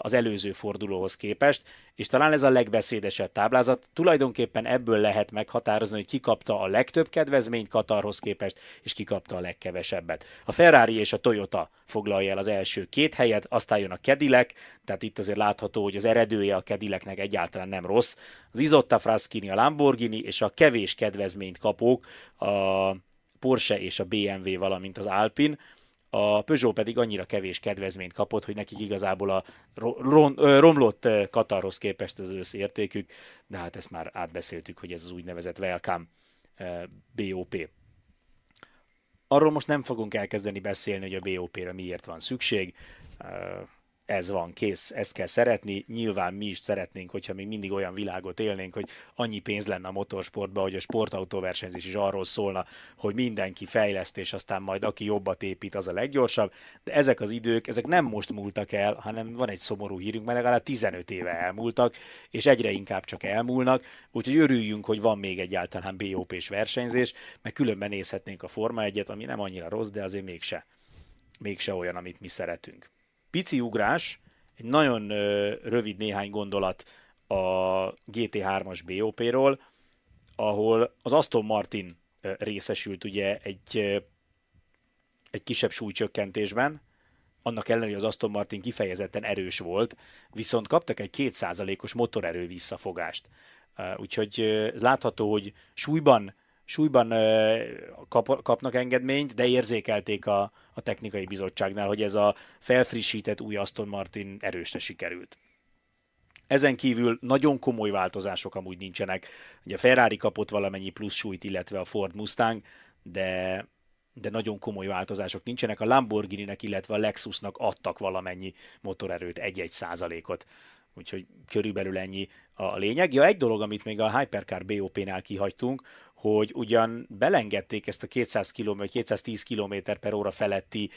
az előző fordulóhoz képest, és talán ez a legbeszédesebb táblázat. Tulajdonképpen ebből lehet meghatározni, hogy ki kapta a legtöbb kedvezményt Katarhoz képest, és ki kapta a legkevesebbet. A Ferrari és a Toyota foglalja el az első 2 helyet, aztán jön a Cadillac, tehát itt azért látható, hogy az eredője a Cadillacnek egyáltalán nem rossz. Az Isotta Fraschini, a Lamborghini és a kevés kedvezményt kapók, a Porsche és a BMW, valamint az Alpine. A Peugeot pedig annyira kevés kedvezményt kapott, hogy nekik igazából a romlott Katarhoz képest az összértékük, de hát ezt már átbeszéltük, hogy ez az úgynevezett welcome BOP. Arról most nem fogunk elkezdeni beszélni, hogy a BOP-re miért van szükség. Ez van, kész, ezt kell szeretni. Nyilván mi is szeretnénk, hogyha még mindig olyan világot élnénk, hogy annyi pénz lenne a motorsportban, hogy a sportautóversenyzés is arról szólna, hogy mindenki fejleszt, és aztán majd aki jobbat épít, az a leggyorsabb. De ezek az idők, ezek nem most múltak el, hanem van egy szomorú hírünk, mert legalább 15 éve elmúltak, és egyre inkább csak elmúlnak, úgyhogy örüljünk, hogy van még egyáltalán BOP-s versenyzés, mert különben nézhetnénk a Forma 1-et, ami nem annyira rossz, de azért mégse olyan, amit mi szeretünk. Pici ugrás, egy nagyon rövid néhány gondolat a GT3-as BOP-ról, ahol az Aston Martin részesült ugye egy kisebb súlycsökkentésben, annak ellenére, hogy az Aston Martin kifejezetten erős volt, viszont kaptak egy 2%-os motorerő visszafogást. Úgyhogy látható, hogy súlyban kapnak engedményt, de érzékelték a technikai bizottságnál, hogy ez a felfrissített új Aston Martin erősre sikerült. Ezen kívül nagyon komoly változások amúgy nincsenek. Ugye a Ferrari kapott valamennyi plusz súlyt, illetve a Ford Mustang, de nagyon komoly változások nincsenek. A Lamborghininek, illetve a Lexusnak adtak valamennyi motorerőt, 1%-ot. Úgyhogy körülbelül ennyi a lényeg. Ja, egy dolog, amit még a Hypercar BOP-nál kihagytunk, hogy ugyan belengedték ezt a 210 km per óra feletti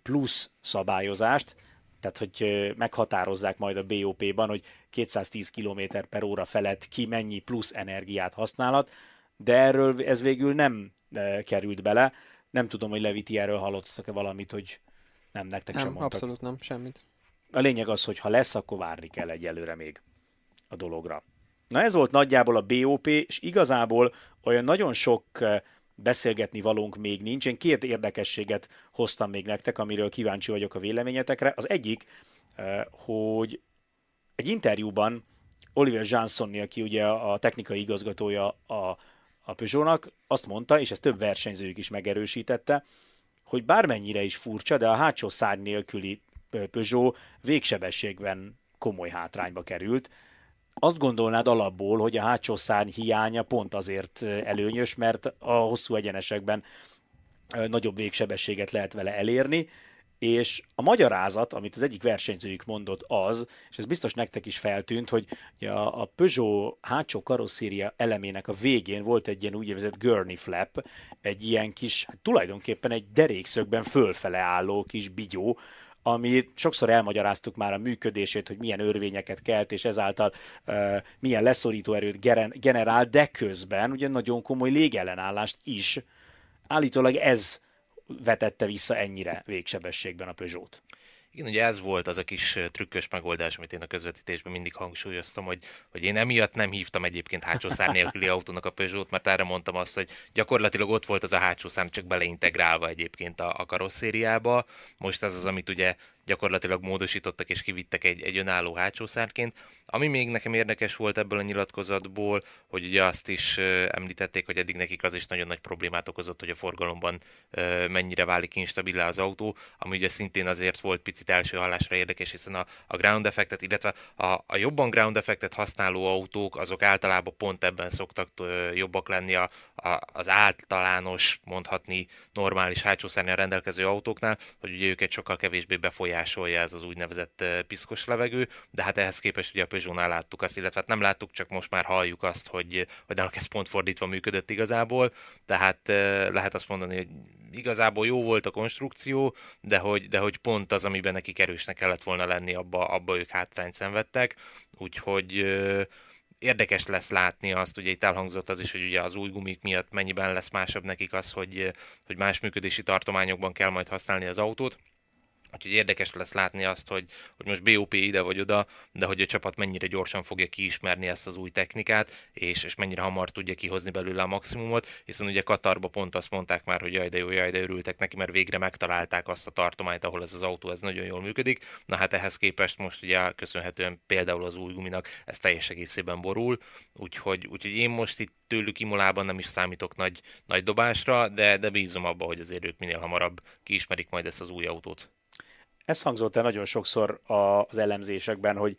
plusz szabályozást, tehát hogy meghatározzák majd a BOP-ban, hogy 210 km per óra felett ki mennyi plusz energiát használhat, de erről ez végül nem került bele. Nem tudom, hogy Levi, ti erről hallottatok-e valamit, hogy nem, nektek sem mondtak. Abszolút nem, semmit. A lényeg az, hogy ha lesz, akkor várni kell egyelőre még a dologra. Na ez volt nagyjából a BOP, és igazából olyan nagyon sok beszélgetni valónk még nincs. Én 2 érdekességet hoztam még nektek, amiről kíváncsi vagyok a véleményetekre. Az egyik, hogy egy interjúban Oliver Jansson, aki ugye a technikai igazgatója a Peugeotnak, azt mondta, és ezt több versenyzőjük is megerősítette, hogy bármennyire is furcsa, de a hátsó szárny nélküli Peugeot végsebességben komoly hátrányba került. Azt gondolnád alapból, hogy a hátsó szárny hiánya pont azért előnyös, mert a hosszú egyenesekben nagyobb végsebességet lehet vele elérni. És a magyarázat, amit az egyik versenyzőjük mondott az, és ez biztos nektek is feltűnt, hogy a Peugeot hátsó karosszéria elemének a végén volt egy ilyen úgynevezett gurney flap, egy ilyen kis, hát tulajdonképpen egy derékszögben fölfele álló kis bigyó, ami sokszor elmagyaráztuk már a működését, hogy milyen örvényeket kelt, és ezáltal milyen leszorító erőt generál, de közben ugye nagyon komoly légellenállást is. Állítólag ez vetette vissza ennyire végsebességben a Peugeot. Igen, ugye ez volt az a kis trükkös megoldás, amit én a közvetítésben mindig hangsúlyoztam, hogy én emiatt nem hívtam egyébként hátsó szár nélküli autónak a Peugeot, mert erre mondtam azt, hogy gyakorlatilag ott volt az a hátsó szár, csak beleintegrálva egyébként a karosszériába. Most ez az, amit ugye gyakorlatilag módosítottak és kivittek egy önálló hátsószárként. Ami még nekem érdekes volt ebből a nyilatkozatból, hogy ugye azt is említették, hogy eddig nekik az is nagyon nagy problémát okozott, hogy a forgalomban mennyire válik instabilá az autó, ami ugye szintén azért volt picit első hallásra érdekes, hiszen a ground effektet, illetve a jobban ground effektet használó autók, azok általában pont ebben szoktak jobbak lenni az általános, mondhatni normális hátsószárnnyal rendelkező autóknál, hogy ugye őket sokkal kevésbé befolyásolja ez az úgynevezett piszkos levegő, de hát ehhez képest ugye a Peugeotnál láttuk azt, illetve hát nem láttuk, csak most már halljuk azt, hogy náluk ez pont fordítva működött igazából, tehát lehet azt mondani, hogy igazából jó volt a konstrukció, de hogy pont az, amiben nekik erősnek kellett volna lenni, abba ők hátrányt szenvedtek, úgyhogy érdekes lesz látni azt, ugye itt elhangzott az is, hogy ugye az új gumik miatt mennyiben lesz másabb nekik az, hogy más működési tartományokban kell majd használni az autót. Úgyhogy érdekes lesz látni azt, hogy most BOP ide vagy oda, de hogy a csapat mennyire gyorsan fogja kiismerni ezt az új technikát, és mennyire hamar tudja kihozni belőle a maximumot, hiszen ugye Katarba pont azt mondták már, hogy jaj de jó, jaj de örültek neki, mert végre megtalálták azt a tartományt, ahol ez az autó ez nagyon jól működik. Na hát ehhez képest most ugye köszönhetően például az új guminak ez teljes egészében borul, úgyhogy én most itt tőlük Imolában nem is számítok nagy dobásra, de bízom abba, hogy azért ők minél hamarabb kiismerik majd ezt az új autót. Ez hangzott el nagyon sokszor az elemzésekben, hogy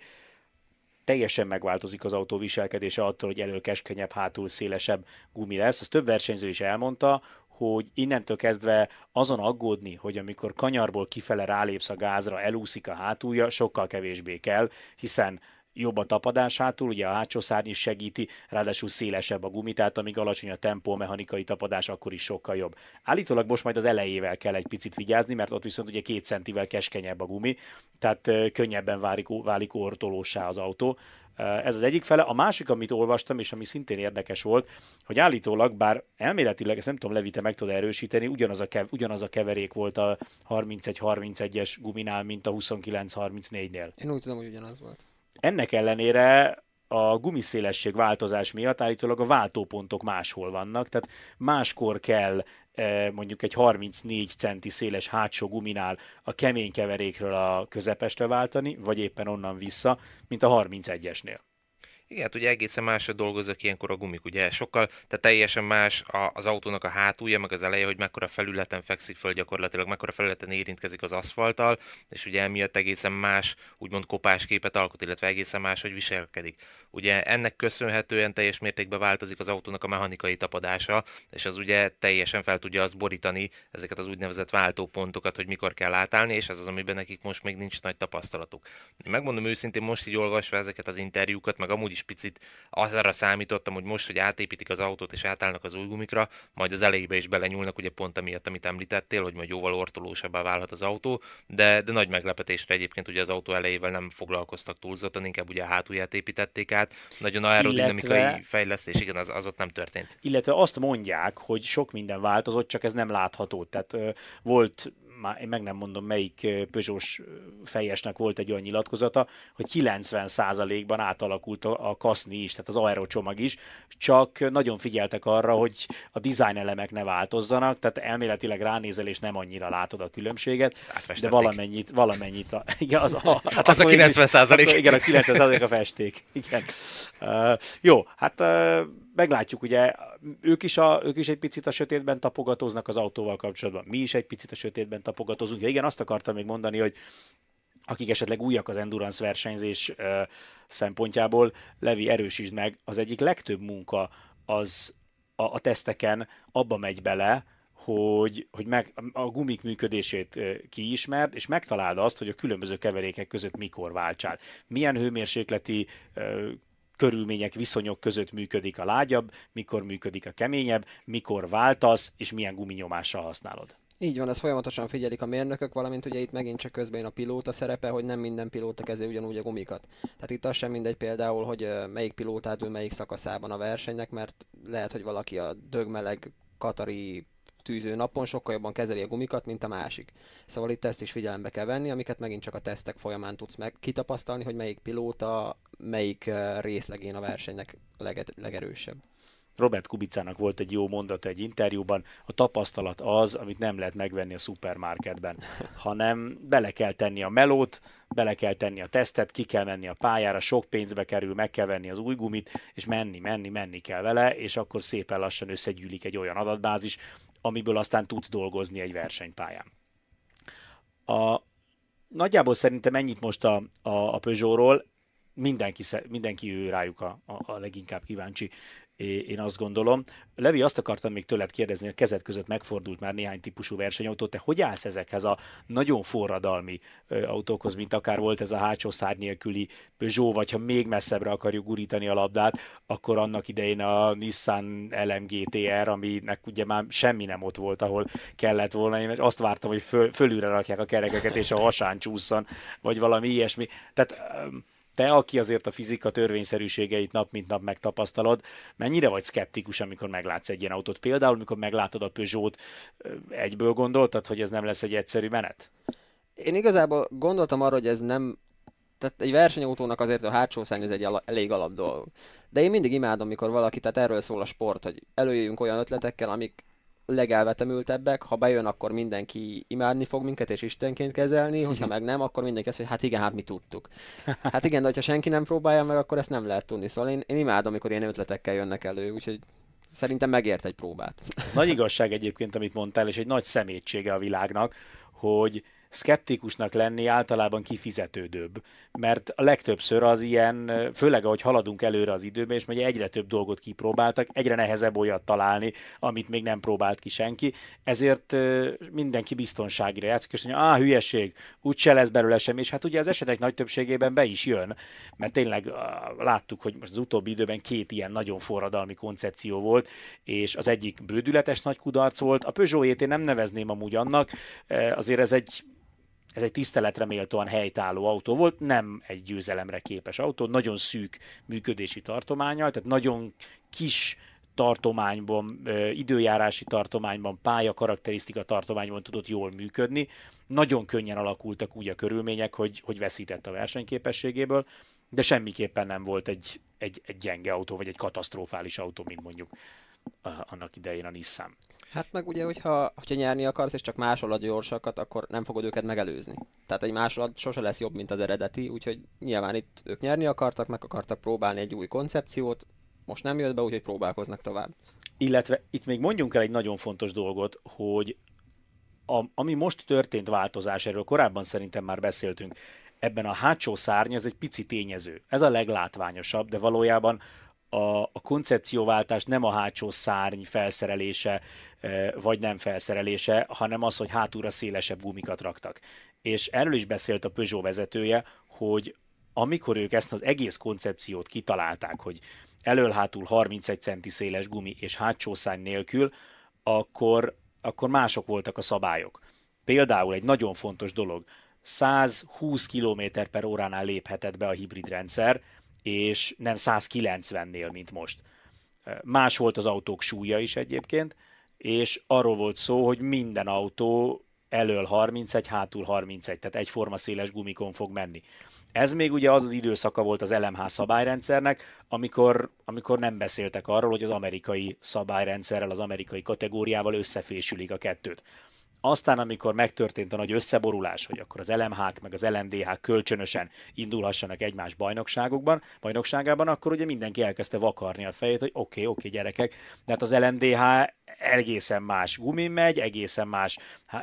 teljesen megváltozik az autó viselkedése attól, hogy elől keskenyebb, hátul szélesebb gumi lesz. Azt több versenyző is elmondta, hogy innentől kezdve azon aggódni, hogy amikor kanyarból kifele rálépsz a gázra, elúszik a hátulja, sokkal kevésbé kell, hiszen jobb a tapadás hátul, ugye a hátsó szárny is segíti, ráadásul szélesebb a gumi, tehát amíg alacsony a tempó, a mechanikai tapadás, akkor is sokkal jobb. Állítólag most majd az elejével kell egy picit vigyázni, mert ott viszont ugye 2 centivel keskenyebb a gumi, tehát könnyebben válik ortolóssá az autó. Ez az egyik fele. A másik, amit olvastam, és ami szintén érdekes volt, hogy állítólag, bár elméletileg, ezt nem tudom, Levi, te meg tudod erősíteni, ugyanaz a keverék volt a 31-31-es guminál, mint a 29-34-nél. Én úgy tudom, hogy ugyanaz volt. Ennek ellenére a gumiszélesség változás miatt állítólag a váltópontok máshol vannak, tehát máskor kell mondjuk egy 34 centi széles hátsó guminál a kemény keverékről a közepesre váltani, vagy éppen onnan vissza, mint a 31-esnél. Igen, hát ugye egészen másra dolgoznak ilyenkor a gumik, ugye sokkal, tehát teljesen más az autónak a hátulja, meg az eleje, hogy mekkora felületen fekszik föl gyakorlatilag, mekkora felületen érintkezik az aszfalttal, és ugye emiatt egészen más, úgymond kopásképet alkot, illetve egészen más, hogy viselkedik. Ugye ennek köszönhetően teljes mértékben változik az autónak a mechanikai tapadása, és az ugye teljesen fel tudja azt borítani ezeket az úgynevezett váltópontokat, hogy mikor kell átállni, és ez az, amiben nekik most még nincs nagy tapasztalatuk. Megmondom őszintén, most így olvasva ezeket az interjúkat, meg amúgy is picit arra számítottam, hogy most, hogy átépítik az autót és átállnak az új gumikra, majd az elejébe is belenyúlnak, ugye pont amiatt, amit említettél, hogy majd jóval ortolósabbá válhat az autó, de nagy meglepetésre egyébként ugye az autó elejével nem foglalkoztak túlzottan, inkább ugye a hátulját építették át. Nagyon aerodinamikai fejlesztés, igen, az ott nem történt. Illetve azt mondják, hogy sok minden változott, csak ez nem látható. Tehát volt, én meg nem mondom melyik Peugeot-s fejesnek volt egy olyan nyilatkozata, hogy 90%-ban átalakult a kaszni is, tehát az aerocsomag is, csak nagyon figyeltek arra, hogy a design elemek ne változzanak, tehát elméletileg ránézel és nem annyira látod a különbséget, de valamennyit igen, az a 90%. Igen, a 90% a festék. Igen. Jó, hát meglátjuk, ugye ők is egy picit a sötétben tapogatóznak az autóval kapcsolatban. Mi is egy picit a sötétben tapogatózunk. Ja, igen, azt akartam még mondani, hogy akik esetleg újak az endurance versenyzés szempontjából, Levi, erősítsd meg, az egyik legtöbb munka az a teszteken abba megy bele, hogy a gumik működését kiismerd, és megtaláld azt, hogy a különböző keverékek között mikor váltsál. Milyen hőmérsékleti körülmények, viszonyok között működik a lágyabb, mikor működik a keményebb, mikor váltasz, és milyen guminyomással használod. Így van, ezt folyamatosan figyelik a mérnökök, valamint ugye itt megint csak közben jön a pilóta szerepe, hogy nem minden pilóta kezeli ugyanúgy a gumikat. Tehát itt az sem mindegy például, hogy melyik pilótát ül melyik szakaszában a versenynek, mert lehet, hogy valaki a dögmeleg katari tűző napon sokkal jobban kezeli a gumikat, mint a másik. Szóval itt ezt is figyelembe kell venni, amiket megint csak a tesztek folyamán tudsz kitapasztalni, hogy melyik pilóta, melyik részlegén a versenynek legerősebb. Robert Kubicának volt egy jó mondata egy interjúban, a tapasztalat az, amit nem lehet megvenni a szupermarketben, hanem bele kell tenni a melót, bele kell tenni a tesztet, ki kell menni a pályára, sok pénzbe kerül, meg kell venni az új gumit, és menni kell vele, és akkor szépen lassan összegyűlik egy olyan adatbázis, amiből aztán tudsz dolgozni egy versenypályán. Nagyjából szerintem ennyit most a Peugeotról, mindenki ő rájuk a leginkább kíváncsi, én azt gondolom. Levi, azt akartam még tőled kérdezni, a kezed között megfordult már néhány típusú versenyautó, te hogy állsz ezekhez a nagyon forradalmi autókhoz, mint akár volt ez a hátsó szárny nélküli Peugeot, vagy ha még messzebbre akarjuk gurítani a labdát, akkor annak idején a Nissan LMGT-R, aminek ugye már semmi nem ott volt, ahol kellett volna, én azt vártam, hogy fölülre rakják a kerekeket, és a hasán csúszson, vagy valami ilyesmi. Tehát te, aki azért a fizika törvényszerűségeit nap mint nap megtapasztalod, mennyire vagy szkeptikus, amikor meglátsz egy ilyen autót? Például, amikor meglátod a Peugeot, egyből gondoltad, hogy ez nem lesz egy egyszerű menet? Én igazából gondoltam arra, hogy ez nem... Tehát egy versenyautónak azért a hátsó szárny ez egy elég alap dolog. De én mindig imádom, mikor valaki, tehát erről szól a sport, hogy előjöjjünk olyan ötletekkel, amik legelvetemültebbek, ha bejön, akkor mindenki imádni fog minket és istenként kezelni, hogyha meg nem, akkor mindenki azt, hogy hát igen, hát mi tudtuk. Hát igen, de hogyha senki nem próbálja meg, akkor ezt nem lehet tudni. Szóval én imádom, amikor ilyen ötletekkel jönnek elő, úgyhogy szerintem megért egy próbát. Ez nagy igazság egyébként, amit mondtál, és egy nagy szemétsége a világnak, hogy szkeptikusnak lenni általában kifizetődőbb, mert a legtöbbször az ilyen, főleg ahogy haladunk előre az időben, és ugye egyre több dolgot kipróbáltak, egyre nehezebb olyat találni, amit még nem próbált ki senki, ezért mindenki biztonságira játszik, és mondja, hülyeség, úgyse lesz belőle semmi, és hát ugye az esetek nagy többségében be is jön, mert tényleg láttuk, hogy most az utóbbi időben 2 ilyen nagyon forradalmi koncepció volt, és az egyik bődületes nagy kudarc volt, a Peugeot-ét én nem nevezném amúgy annak, azért ez egy tiszteletre méltóan helytálló autó volt, nem egy győzelemre képes autó, nagyon szűk működési tartománnyal, tehát nagyon kis tartományban, időjárási tartományban, pálya-karakterisztika tartományban tudott jól működni. Nagyon könnyen alakultak úgy a körülmények, hogy veszített a versenyképességéből, de semmiképpen nem volt egy gyenge autó, vagy egy katasztrofális autó, mint mondjuk annak idején a Nissan. Hát meg ugye, hogyha nyerni akarsz, és csak másolod gyorsakat, akkor nem fogod őket megelőzni. Tehát egy másolat sose lesz jobb, mint az eredeti, úgyhogy nyilván itt ők nyerni akartak, meg akartak próbálni egy új koncepciót, most nem jött be, úgyhogy próbálkoznak tovább. Illetve itt még mondjunk el egy nagyon fontos dolgot, hogy ami most történt változás, erről korábban szerintem már beszéltünk, ebben a hátsó szárny az egy pici tényező. Ez a leglátványosabb, de valójában a koncepcióváltás nem a hátsó szárny felszerelése, vagy nem felszerelése, hanem az, hogy hátulra szélesebb gumikat raktak. És erről is beszélt a Peugeot vezetője, hogy amikor ők ezt az egész koncepciót kitalálták, hogy elől-hátul 31 centi széles gumi és hátsó szárny nélkül, akkor mások voltak a szabályok. Például egy nagyon fontos dolog, 120 km/h léphetett be a hibrid rendszer, és nem 190-nél, mint most. Más volt az autók súlya is egyébként, és arról volt szó, hogy minden autó elől 31, hátul 31, tehát egyforma széles gumikon fog menni. Ez még ugye az időszaka volt az LMH szabályrendszernek, amikor nem beszéltek arról, hogy az amerikai szabályrendszerrel, az amerikai kategóriával összefésülik a kettőt. Aztán, amikor megtörtént a nagy összeborulás, hogy akkor az LMH-k meg az LMDH kölcsönösen indulhassanak egymás bajnokságában, akkor ugye mindenki elkezdte vakarni a fejét, hogy oké, gyerekek, de hát az LMDH egészen más gumin megy, egészen más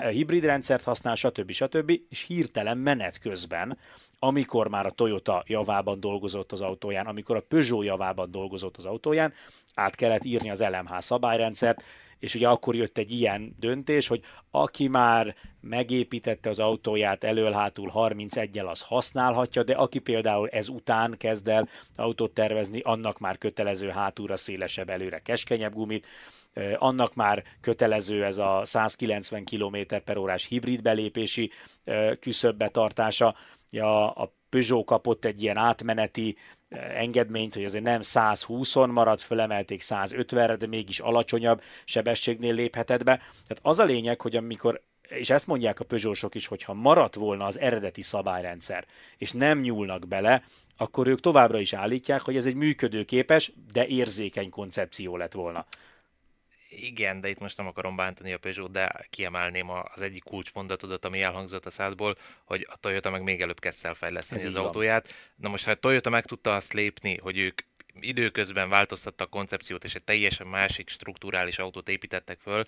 hibrid rendszert használ, stb. És hirtelen menet közben, amikor már a Toyota javában dolgozott az autóján, amikor a Peugeot javában dolgozott az autóján, át kellett írni az LMH szabályrendszert, és ugye akkor jött egy ilyen döntés, hogy aki már megépítette az autóját elől-hátul 31-el, az használhatja, de aki például ez után kezd el autót tervezni, annak már kötelező hátulra szélesebb, előre keskenyebb gumit, annak már kötelező ez a 190 km/h hibrid belépési küszöb betartása. A Peugeot kapott egy ilyen átmeneti engedményt, hogy azért nem 120-on maradt, fölemelték 150-re, de mégis alacsonyabb sebességnél léphetett be. Tehát az a lényeg, hogy amikor, és ezt mondják a Peugeot-sok is, hogyha maradt volna az eredeti szabályrendszer, és nem nyúlnak bele, akkor ők továbbra is állítják, hogy ez egy működőképes, de érzékeny koncepció lett volna. Igen, de itt most nem akarom bántani a Peugeot, de kiemelném az egyik kulcsmondatodat, ami elhangzott a szádból, hogy a Toyota meg még előbb kezd el fejleszteni az autóját. Na most, ha a Toyota meg tudta azt lépni, hogy ők időközben változtattak a koncepciót, és egy teljesen másik strukturális autót építettek föl,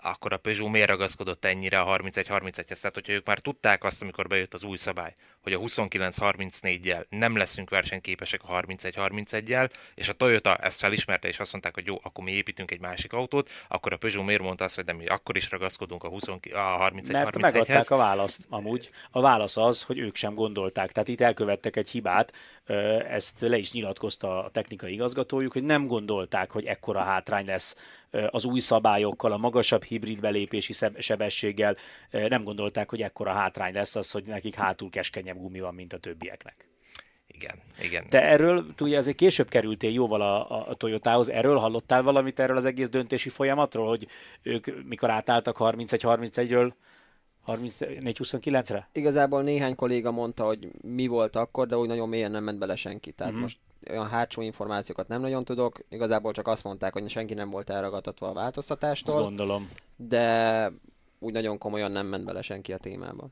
akkor a Peugeot miért ragaszkodott ennyire a 31-31-hez? Tehát, hogyha ők már tudták azt, amikor bejött az új szabály, hogy a 29-34-jel nem leszünk versenyképesek a 31-31-jel, és a Toyota ezt felismerte, és azt mondták, hogy jó, akkor mi építünk egy másik autót, akkor a Peugeot miért mondta azt, hogy de mi akkor is ragaszkodunk a 31-31-hez? Mert megadták a választ amúgy. A válasz az, hogy ők sem gondolták. Tehát itt elkövettek egy hibát, ezt le is nyilatkozta a technikai igazgatójuk, hogy nem gondolták, hogy ekkora hátrány lesz az új szabályokkal, a magasabb hibrid belépési sebességgel, nem gondolták, hogy ekkora hátrány lesz az, hogy nekik hátul keskenyebb gumi van, mint a többieknek. Igen. Te erről, ugye ezért később kerültél jóval a Toyotához, erről hallottál valamit erről az egész döntési folyamatról, hogy ők mikor átálltak 31-31-ről 34-29-re? Igazából néhány kolléga mondta, hogy mi volt akkor, de úgy nagyon mélyen nem ment bele senki. Tehát most olyan hátsó információkat nem nagyon tudok. Igazából csak azt mondták, hogy senki nem volt elragadtatva a változtatástól. Azt gondolom. De úgy nagyon komolyan nem ment bele senki a témába.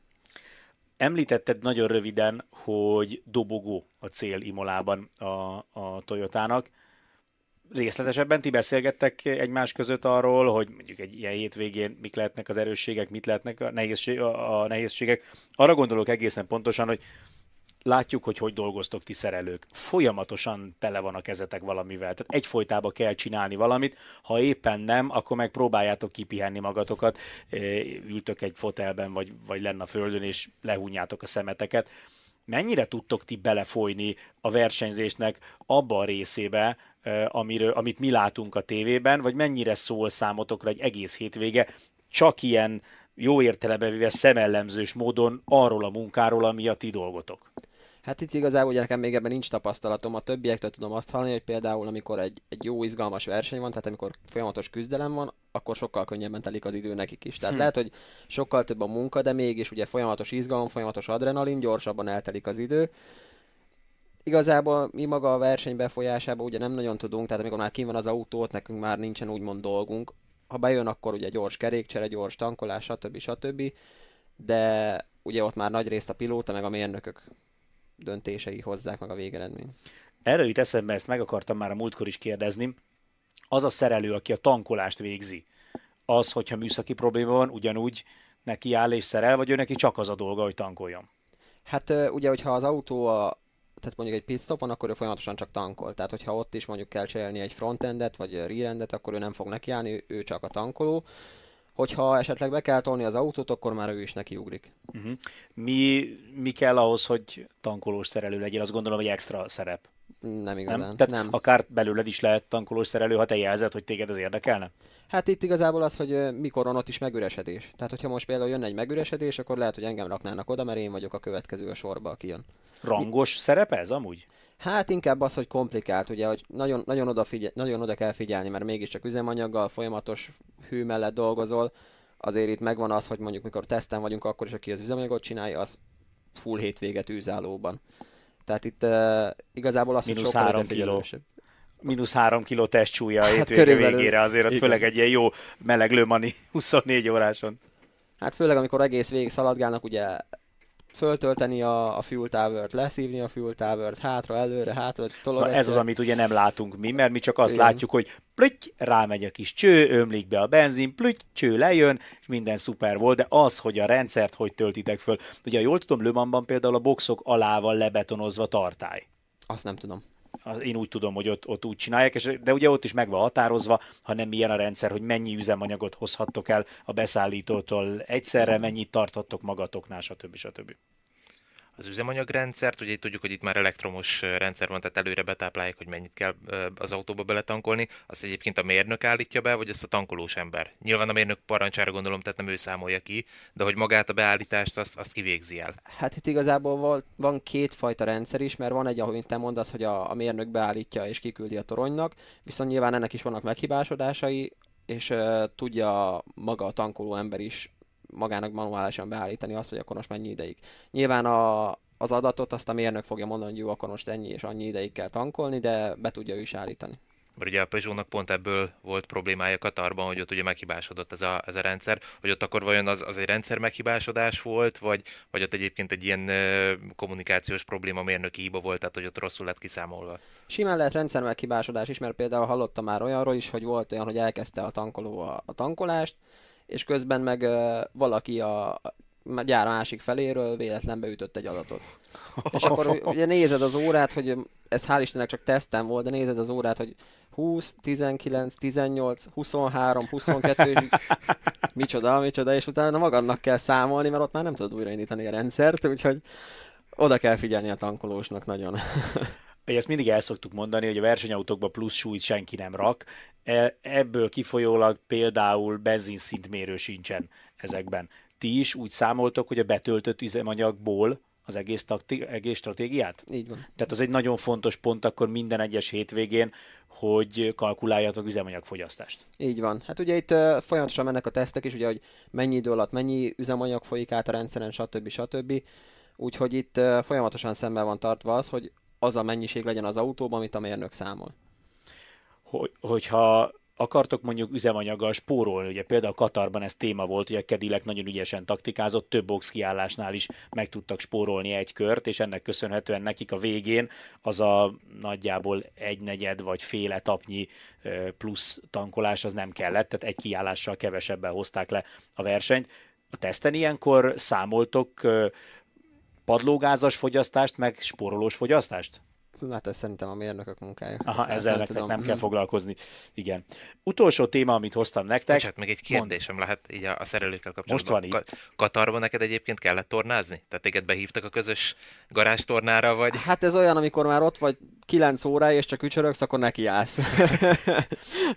Említetted nagyon röviden, hogy dobogó a cél Imolában a Toyotának. Részletesebben ti beszélgettek egymás között arról, hogy mondjuk egy ilyen hétvégén mik lehetnek az erősségek, mit lehetnek a nehézségek. Arra gondolok egészen pontosan, hogy látjuk, hogy dolgoztok ti szerelők. Folyamatosan tele van a kezetek valamivel. Tehát egyfolytában kell csinálni valamit, ha éppen nem, akkor meg próbáljátok kipihenni magatokat, ültök egy fotelben, vagy lenn a földön, és lehúnyjátok a szemeteket. Mennyire tudtok ti belefolyni a versenyzésnek abba a részébe, amit mi látunk a tévében, vagy mennyire szól számotokra egy egész hétvége csak ilyen jó értelemben véve szemellenzős módon arról a munkáról, ami a ti dolgotok? Hát itt igazából ugye nekem még ebben nincs tapasztalatom, a többiektől tudom azt hallani, hogy például amikor egy jó izgalmas verseny van, tehát amikor folyamatos küzdelem van, akkor sokkal könnyebben telik az idő nekik is. Tehát lehet, hogy sokkal több a munka, de mégis ugye folyamatos izgalom, folyamatos adrenalin, gyorsabban eltelik az idő. Igazából mi maga a verseny befolyásában ugye nem nagyon tudunk, tehát amikor már kín van az autót, nekünk már nincsen úgymond dolgunk. Ha bejön, akkor ugye gyors kerékcsere, gyors tankolás, stb. De ugye ott már nagy részt a pilóta meg a mérnökök döntései hozzák meg a végeredményt. Erről jut eszembe, ezt meg akartam már a múltkor is kérdezni. Az a szerelő, aki a tankolást végzi, az, hogyha műszaki probléma van, ugyanúgy neki áll és szerel, vagy ő neki csak az a dolga, hogy tankoljon? Hát ugye, hogyha az autó tehát mondjuk egy pitstopon, akkor ő folyamatosan csak tankol. Tehát, hogyha ott is mondjuk kell cserélni egy frontendet, vagy rearendet, akkor ő nem fog nekiállni, ő csak a tankoló. Hogyha esetleg be kell tolni az autót, akkor már ő is nekiugrik. Mi kell ahhoz, hogy tankolós szerelő legyen? Azt gondolom, hogy extra szerep. Nem igazán. Nem? Tehát nem. akár belőled is lehet tankolós szerelő, ha te jelzed, hogy téged ez érdekelne? Hát itt igazából az, hogy mikor van ott is megüresedés. Tehát, hogyha most például jönne egy megüresedés, akkor lehet, hogy engem raknának oda, mert én vagyok a következő a sorba, aki jön. Rangos szerep ez amúgy? Hát inkább az, hogy komplikált, ugye, hogy nagyon oda kell figyelni, mert mégiscsak üzemanyaggal, folyamatos hő mellett dolgozol. Azért itt megvan az, hogy mondjuk mikor teszten vagyunk, akkor is aki az üzemanyagot csinálja, az full hétvéget űzállóban. Tehát itt igazából az, hogy sokkal odafigyelősebb. -3 kiló testsúlya a hétvége végére, azért főleg egy ilyen jó meleg Le Mani 24 óráson. Hát főleg amikor egész végig szaladgálnak, ugye föltölteni a fuel tower-t, leszívni a fuel tower-t, hátra, előre, hátra, tologatni. Ez az, amit ugye nem látunk mi, mert mi csak azt látjuk, hogy plüty, rámegy a kis cső, ömlik be a benzin, plüty, cső lejön, és minden szuper volt, de az, hogy a rendszert hogy töltitek föl. Ugye jól tudom, Le Mansban például a boxok alá van lebetonozva tartály. Azt nem tudom. Én úgy tudom, hogy ott úgy csinálják, de ugye ott is meg van határozva, ha nem ilyen a rendszer, hogy mennyi üzemanyagot hozhattok el a beszállítótól egyszerre, mennyit tarthattok magatoknál, stb. Az üzemanyagrendszert, ugye itt tudjuk, hogy itt már elektromos rendszer van, tehát előre betáplálják, hogy mennyit kell az autóba beletankolni. Azt egyébként a mérnök állítja be, vagy ezt a tankolós ember? Nyilván a mérnök parancsára gondolom, tehát nem ő számolja ki, de hogy magát a beállítást azt kivégzi el. Hát itt igazából van kétfajta rendszer is, mert van egy, ahogy te mondasz, hogy a mérnök beállítja és kiküldi a toronynak, viszont nyilván ennek is vannak meghibásodásai, és tudja maga a tankoló ember is magának manuálisan beállítani azt, hogy akkor most mennyi ideig. Nyilván az adatot azt a mérnök fogja mondani, hogy jó, akkor most ennyi és annyi ideig kell tankolni, de be tudja ő is állítani. Mert ugye a Peugeotnak pont ebből volt problémája Katarban, hogy ott ugye meghibásodott ez a rendszer, hogy ott akkor vajon az egy rendszer meghibásodás volt, vagy ott egyébként egy ilyen kommunikációs probléma, mérnöki hiba volt, tehát hogy ott rosszul lett kiszámolva. Simán lehet rendszer meghibásodás is, mert például hallottam már olyanról is, hogy volt olyan, hogy elkezdte a tankoló a tankolást, és közben meg valaki a gyár másik feléről véletlen beütött egy adatot. És akkor ugye nézed az órát, hogy ez hál' Istennek csak tesztem volt, de nézed az órát, hogy 20, 19, 18, 23, 22, és micsoda, és utána magadnak kell számolni, mert ott már nem tudod újraindítani a rendszert, úgyhogy oda kell figyelni a tankolósnak nagyon. Ezt mindig el szoktuk mondani, hogy a versenyautókba plusz súlyt senki nem rak. Ebből kifolyólag például benzinszintmérő sincsen ezekben. Ti is úgy számoltok, hogy a betöltött üzemanyagból az egész stratégiát? Így van. Tehát az egy nagyon fontos pont akkor minden egyes hétvégén, hogy kalkuláljatok üzemanyagfogyasztást. Így van. Hát ugye itt folyamatosan mennek a tesztek is, ugye, hogy mennyi idő alatt mennyi üzemanyag folyik át a rendszeren, stb. Úgyhogy itt folyamatosan szemben van tartva az, hogy az a mennyiség legyen az autóban, amit a mérnök számol. Hogyha akartok mondjuk üzemanyaggal spórolni, ugye például Katarban ez téma volt, hogy a Cadillac nagyon ügyesen taktikázott, több box kiállásnál is meg tudtak spórolni egy kört, és ennek köszönhetően nekik a végén az a nagyjából egynegyed vagy fél etapnyi plusz tankolás az nem kellett, tehát egy kiállással kevesebben hozták le a versenyt. A teszten ilyenkor számoltok padlógázas fogyasztást, meg spórolós fogyasztást? Hát ez szerintem a mérnökök munkája. Aha, ezzel nektek nem kell foglalkozni. Igen. Utolsó téma, amit hoztam nektek. Bocsát, még egy kérdésem lehet így a szerelőkkel kapcsolatban. Most van itt. Katarban neked egyébként kellett tornázni? Tehát téged behívtak a közös garázstornára, vagy? Hát ez olyan, amikor már ott vagy 9 óráig, és csak ücsörögsz, akkor nekiállsz.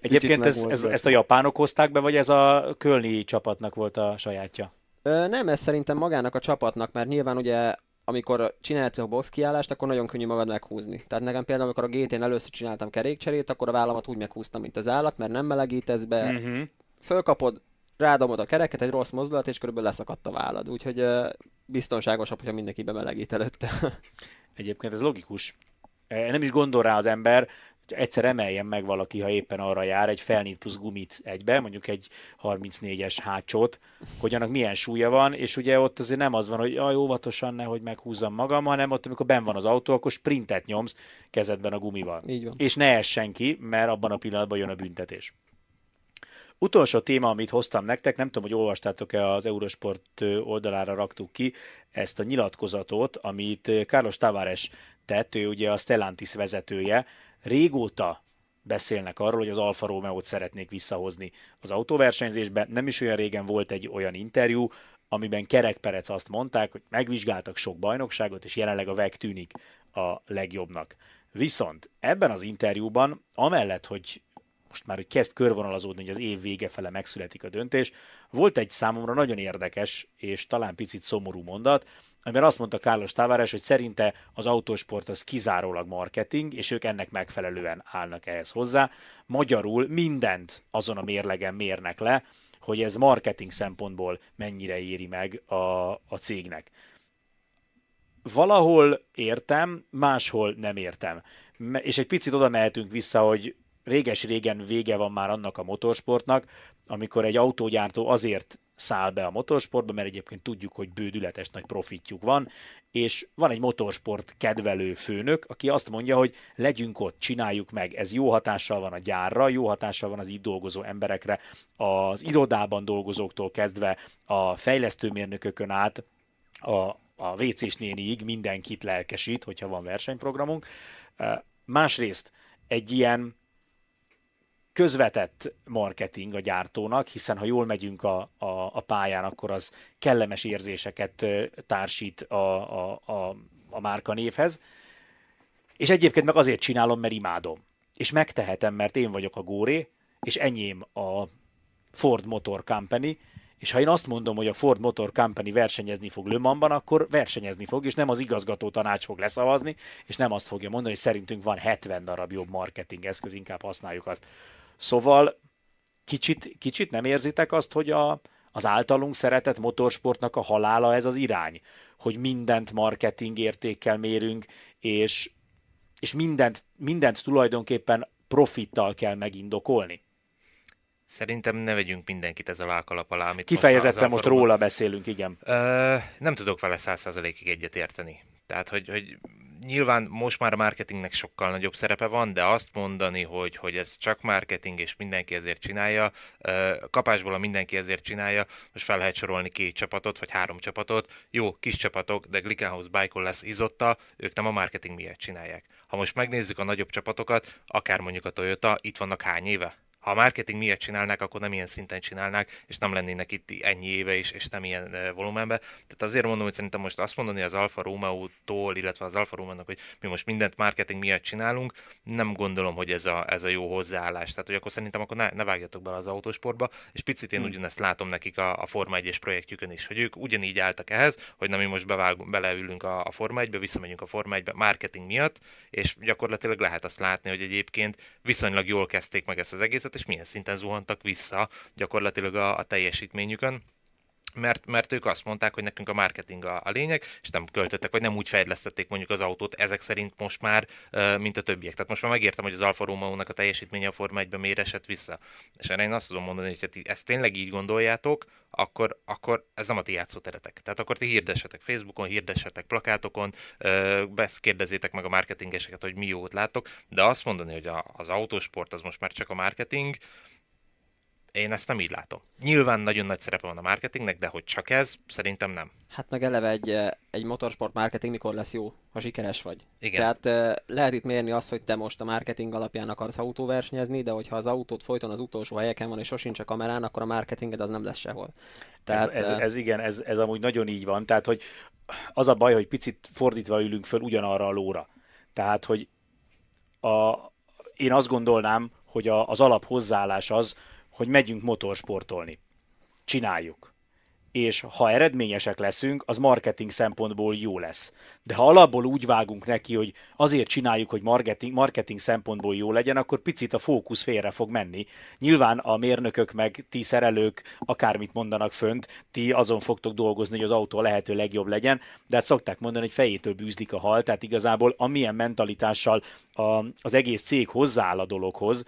Egyébként ezt a japánok hozták be, vagy ez a kölni csapatnak volt a sajátja? Nem, ez szerintem magának a csapatnak, mert nyilván ugye amikor csináltam a box kiállást, akkor nagyon könnyű magad meghúzni. Tehát nekem például, amikor a GT-n először csináltam kerékcserét, akkor a vállamat úgy meghúztam, mint az állat, mert nem melegítesz be. Fölkapod, rádomod a kereket, egy rossz mozdulat, és körülbelül leszakadt a vállad. Úgyhogy biztonságosabb, hogyha mindenki bemelegít előtte. Egyébként ez logikus. Nem is gondol rá az ember, egyszer emeljen meg valaki, ha éppen arra jár, egy felnit plusz gumit egybe, mondjuk egy 34-es hátsót, hogy annak milyen súlya van, és ugye ott azért nem az van, hogy jaj, óvatosan nehogy meghúzzam magam, hanem ott, amikor benn van az autó, akkor sprintet nyomsz kezedben a gumival. Így van. És ne essen ki, mert abban a pillanatban jön a büntetés. Utolsó téma, amit hoztam nektek, nem tudom, hogy olvastátok-e, az Eurosport oldalára raktuk ki ezt a nyilatkozatot, amit Carlos Tavares tett, ő ugye a Stellantis vezetője. Régóta beszélnek arról, hogy az Alfa Romeo-t szeretnék visszahozni az autóversenyzésbe. Nem is olyan régen volt egy olyan interjú, amiben Kerek Perec azt mondták, hogy megvizsgáltak sok bajnokságot, és jelenleg a WEC tűnik a legjobbnak. Viszont ebben az interjúban, amellett, hogy most már kezd körvonalazódni, hogy az év vége fele megszületik a döntés, volt egy számomra nagyon érdekes és talán picit szomorú mondat, amiben azt mondta Carlos Tavares, hogy szerinte az autósport az kizárólag marketing, és ők ennek megfelelően állnak ehhez hozzá. Magyarul mindent azon a mérlegen mérnek le, hogy ez marketing szempontból mennyire éri meg a cégnek. Valahol értem, máshol nem értem. És egy picit oda mehetünk vissza, hogy réges-régen vége van már annak a motorsportnak, amikor egy autógyártó azért száll be a motorsportba, mert egyébként tudjuk, hogy bődületes nagy profitjuk van, és van egy motorsport kedvelő főnök, aki azt mondja, hogy legyünk ott, csináljuk meg, ez jó hatással van a gyárra, jó hatással van az itt dolgozó emberekre, az irodában dolgozóktól kezdve a fejlesztőmérnökökön át, a WC-s néniig mindenkit lelkesít, hogyha van versenyprogramunk. Másrészt egy ilyen közvetett marketing a gyártónak, hiszen ha jól megyünk a pályán, akkor az kellemes érzéseket társít a márkanévhez, és egyébként meg azért csinálom, mert imádom. És megtehetem, mert én vagyok a góré, és enyém a Ford Motor Company, és ha én azt mondom, hogy a Ford Motor Company versenyezni fog Le Mansban, akkor versenyezni fog, és nem az igazgató tanács fog leszavazni, és nem azt fogja mondani, hogy szerintünk van 70 darab jobb marketing eszköz, inkább használjuk azt. Szóval kicsit nem érzitek azt, hogy az általunk szeretett motorsportnak a halála ez az irány, hogy mindent marketing értékkel mérünk, és mindent tulajdonképpen profittal kell megindokolni? Szerintem ne vegyünk mindenkit ezzel a kalap alá, amit kifejezetten most róla beszélünk, igen. Nem tudok vele 100%-ig egyetérteni. Tehát, hogy nyilván most már a marketingnek sokkal nagyobb szerepe van, de azt mondani, hogy ez csak marketing, és mindenki ezért csinálja, kapásból a mindenki ezért csinálja, most fel lehet sorolni 2 csapatot, vagy 3 csapatot, jó, kis csapatok, de Glickenhaus Bike-on lesz Isotta, ők nem a marketing miatt csinálják. Ha most megnézzük a nagyobb csapatokat, akár mondjuk a Toyota, itt vannak hány éve? Ha a marketing miatt csinálnák, akkor nem ilyen szinten csinálnák, és nem lennének itt ennyi éve is, és nem ilyen volumenben. Tehát azért mondom, hogy szerintem most azt mondani az Alfa Romeo-tól, illetve az Alfa Romeo-nak, hogy mi most mindent marketing miatt csinálunk, nem gondolom, hogy ez a jó hozzáállás. Tehát, hogy akkor szerintem akkor ne vágjatok bele az autósportba, és picit én ugyanezt látom nekik a Forma 1-es projektjükön is, hogy ők ugyanígy álltak ehhez, hogy na mi most beleülünk a Forma 1-be, visszamegyünk a Forma 1-be marketing miatt, és gyakorlatilag lehet azt látni, hogy egyébként viszonylag jól kezdték meg ezt az egészet, és milyen szinten zuhantak vissza gyakorlatilag a teljesítményükön, mert ők azt mondták, hogy nekünk a marketing a lényeg, és nem költöttek, vagy nem úgy fejlesztették mondjuk az autót ezek szerint most már, mint a többiek. Tehát most már megértem, hogy az Alfa Romeo-nak a teljesítménye a Forma 1-ben miért esett vissza. És erre én azt tudom mondani, hogy ha ti ezt tényleg így gondoljátok, akkor ez nem a ti játszóteretek. Tehát akkor ti hirdessetek Facebookon, hirdessetek plakátokon, kérdezzétek meg a marketingeseket, hogy mi jót láttok, de azt mondani, hogy az autósport az most már csak a marketing, én ezt nem így látom. Nyilván nagyon nagy szerepe van a marketingnek, de hogy csak ez, szerintem nem. Hát meg eleve egy motorsport marketing mikor lesz jó, ha sikeres vagy. Igen. Tehát lehet itt mérni azt, hogy te most a marketing alapján akarsz autóversenyezni, de hogyha az autót folyton az utolsó helyeken van és sosincs a kamerán, akkor a marketinged az nem lesz sehol. Tehát, ez amúgy nagyon így van. Tehát, hogy az a baj, hogy picit fordítva ülünk föl ugyanarra a lóra. Tehát, hogy én azt gondolnám, hogy az alap hozzáállás az, hogy megyünk motorsportolni. Csináljuk. És ha eredményesek leszünk, az marketing szempontból jó lesz. De ha alapból úgy vágunk neki, hogy azért csináljuk, hogy marketing szempontból jó legyen, akkor picit a fókusz félre fog menni. Nyilván a mérnökök meg ti szerelők akármit mondanak fönt, ti azon fogtok dolgozni, hogy az autó a lehető legjobb legyen, de hát szokták mondani, hogy fejétől bűzlik a hal, tehát igazából amilyen mentalitással az egész cég hozzááll a dologhoz,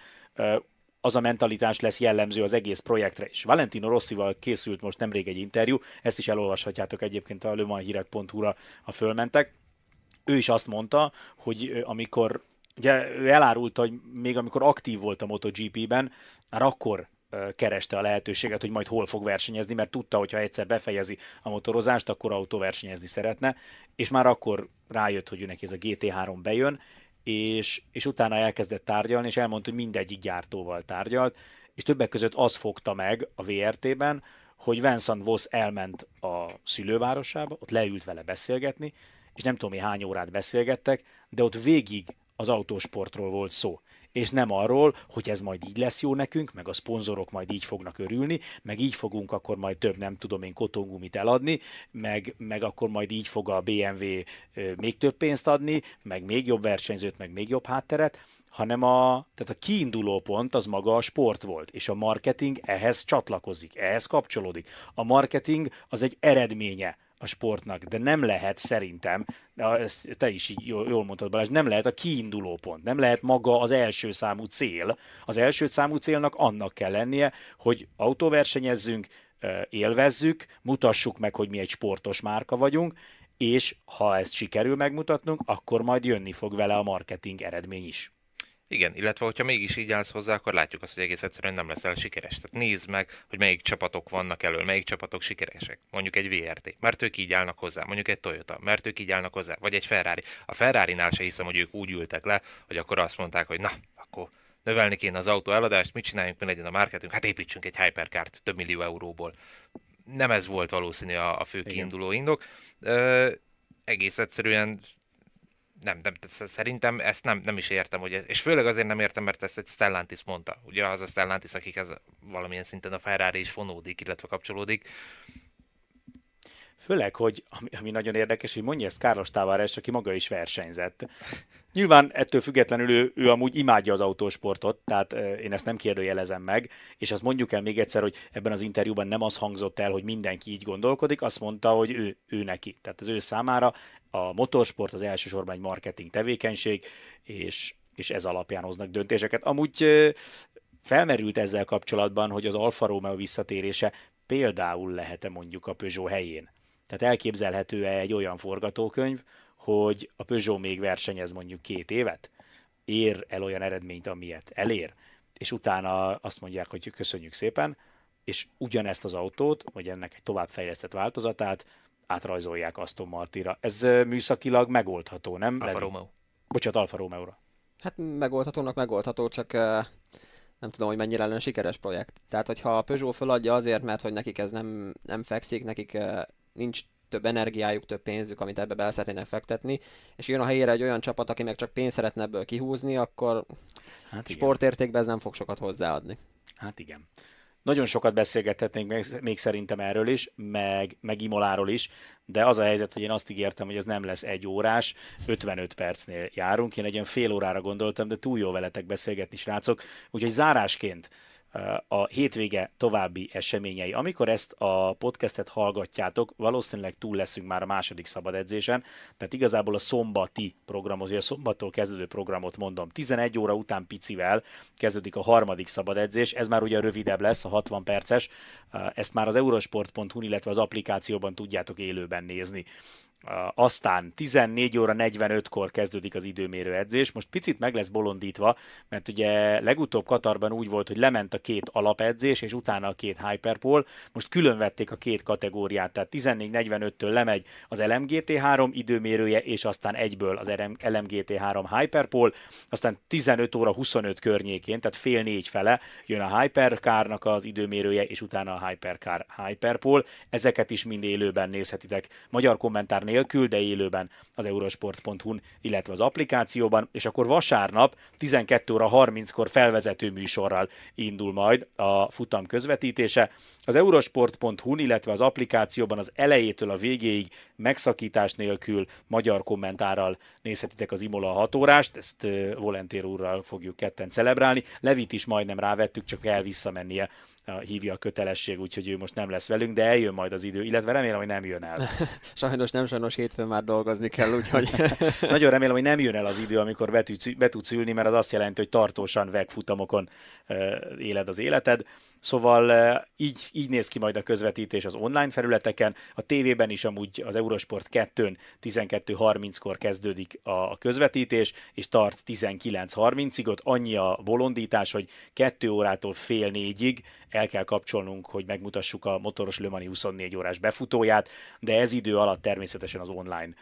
az a mentalitás lesz jellemző az egész projektre. És Valentino Rossival készült most nemrég egy interjú, ezt is elolvashatjátok egyébként a lemanhírek.hu-ra, ha fölmentek. Ő is azt mondta, hogy amikor, ugye ő elárulta, hogy még amikor aktív volt a MotoGP-ben, már akkor kereste a lehetőséget, hogy majd hol fog versenyezni, mert tudta, hogy ha egyszer befejezi a motorozást, akkor autóversenyezni szeretne, és már akkor rájött, hogy neki ez a GT3 bejön, és utána elkezdett tárgyalni, és elmondta, hogy mindegyik gyártóval tárgyalt, és többek között az fogta meg a VRT-ben, hogy Vincent Voss elment a szülővárosába, ott leült vele beszélgetni, és nem tudom, hány órát beszélgettek, de ott végig az autósportról volt szó. És nem arról, hogy ez majd így lesz jó nekünk, meg a szponzorok majd így fognak örülni, meg így fogunk akkor majd több, nem tudom én, kotongumit eladni, meg akkor majd így fog a BMW még több pénzt adni, meg még jobb versenyzőt, meg még jobb hátteret, hanem tehát a kiinduló pont az maga a sport volt, és a marketing ehhez csatlakozik, ehhez kapcsolódik. A marketing az egy eredménye a sportnak, de nem lehet szerintem, de ezt te is így jól mondtad, Balázs, nem lehet a kiinduló pont, nem lehet maga az első számú cél. Az első számú célnak annak kell lennie, hogy autóversenyezzünk, élvezzük, mutassuk meg, hogy mi egy sportos márka vagyunk, és ha ezt sikerül megmutatnunk, akkor majd jönni fog vele a marketing eredmény is. Igen, illetve hogyha mégis így állsz hozzá, akkor látjuk azt, hogy egész egyszerűen nem leszel sikeres. Tehát nézd meg, hogy melyik csapatok vannak elől, melyik csapatok sikeresek. Mondjuk egy VRT, mert ők így állnak hozzá, mondjuk egy Toyota, mert ők így állnak hozzá, vagy egy Ferrari. A Ferrari-nál se hiszem, hogy ők úgy ültek le, hogy akkor azt mondták, hogy na, akkor növelni kéne az autó eladást, mit csináljunk, mi legyen a marketing, hát építsünk egy hypercart több millió euróból. Nem ez volt valószínű a fő kiinduló indok. Egész egyszerűen szerintem ezt nem is értem, hogy ez, és főleg azért nem értem, mert ezt egy Stellantis mondta. Ugye az a Stellantis, akikhez valamilyen szinten a Ferrari is fonódik, illetve kapcsolódik. Főleg, hogy ami nagyon érdekes, hogy mondja ezt Carlos Tavares, aki maga is versenyzett. Nyilván ettől függetlenül ő amúgy imádja az autósportot, tehát én ezt nem kérdőjelezem meg, és azt mondjuk el még egyszer, hogy ebben az interjúban nem az hangzott el, hogy mindenki így gondolkodik, azt mondta, hogy ő neki. Tehát az ő számára a motorsport az elsősorban egy marketing tevékenység, és ez alapján hoznak döntéseket. Amúgy felmerült ezzel kapcsolatban, hogy az Alfa Romeo visszatérése például lehet-e mondjuk a Peugeot helyén. Tehát elképzelhető-e egy olyan forgatókönyv, hogy a Peugeot még versenyez mondjuk 2 évet, ér el olyan eredményt, amilyet elér, és utána azt mondják, hogy köszönjük szépen, és ugyanezt az autót, vagy ennek egy továbbfejlesztett változatát átrajzolják Aston Martinra. Ez műszakilag megoldható, nem? Alfa Romeo. Bocsánat, Alfa Romeo-ra. Hát megoldható, csak nem tudom, hogy mennyire lenne sikeres projekt. Tehát, hogyha a Peugeot föladja azért, mert hogy nekik ez nem fekszik, nekik nincs több energiájuk, több pénzük, amit ebbe bele szeretnének fektetni, és jön a helyére egy olyan csapat, aki meg csak pénzt szeretne ebből kihúzni, akkor hát sportértékben ez nem fog sokat hozzáadni. Hát igen. Nagyon sokat beszélgethetnénk még szerintem erről is, meg Imoláról is, de az a helyzet, hogy én azt ígértem, hogy ez nem lesz 1 órás, 55 percnél járunk. Én egy ilyen fél órára gondoltam, de túl jó veletek beszélgetni, srácok. Úgyhogy zárásként a hétvége további eseményei. Amikor ezt a podcastet hallgatjátok, valószínűleg túl leszünk már a második szabad edzésen, tehát igazából a szombati programot, vagy a szombattól kezdődő programot mondom. 11 óra után picivel kezdődik a harmadik szabad edzés, ez már ugye rövidebb lesz, a 60 perces, ezt már az eurosport.hu, illetve az applikációban tudjátok élőben nézni. Aztán 14 óra 45-kor kezdődik az időmérő edzés. Most picit meg lesz bolondítva, mert ugye legutóbb Katarban úgy volt, hogy lement a 2 alapedzés, és utána a 2 hyperpole. Most külön vették a 2 kategóriát, tehát 14.45-től lemegy az LMGT3 időmérője, és aztán egyből az LMGT3 hyperpole, aztán 15 óra 25 környékén, tehát fél 4 fele jön a hypercarnak az időmérője, és utána a hypercar hyperpole. Ezeket is mind élőben nézhetitek magyar kommentár nélkül, de élőben az eurosport.hu-n, illetve az applikációban, és akkor vasárnap 12 óra 30-kor felvezető műsorral indul majd a futam közvetítése. Az eurosport.hu-n, illetve az applikációban az elejétől a végéig megszakítás nélkül magyar kommentárral nézhetitek az Imola 6 órást, ezt Volentér úrral fogjuk ketten celebrálni. Levit is majdnem rávettük, csak el visszamennie hívja a kötelesség, úgyhogy ő most nem lesz velünk, de eljön majd az idő, illetve remélem, hogy nem jön el. Sajnos hétfőn már dolgozni kell, úgyhogy... Nagyon remélem, hogy nem jön el az idő, amikor be tudsz ülni, mert az azt jelenti, hogy tartósan vegfutamokon éled az életed. Szóval így néz ki majd a közvetítés az online felületeken, a tévében is amúgy az Eurosport 2-n 12.30-kor kezdődik a közvetítés, és tart 19.30-ig, ott annyi a bolondítás, hogy 2 órától fél 4-ig el kell kapcsolnunk, hogy megmutassuk a motoros Le Mani 24 órás befutóját, de ez idő alatt természetesen az online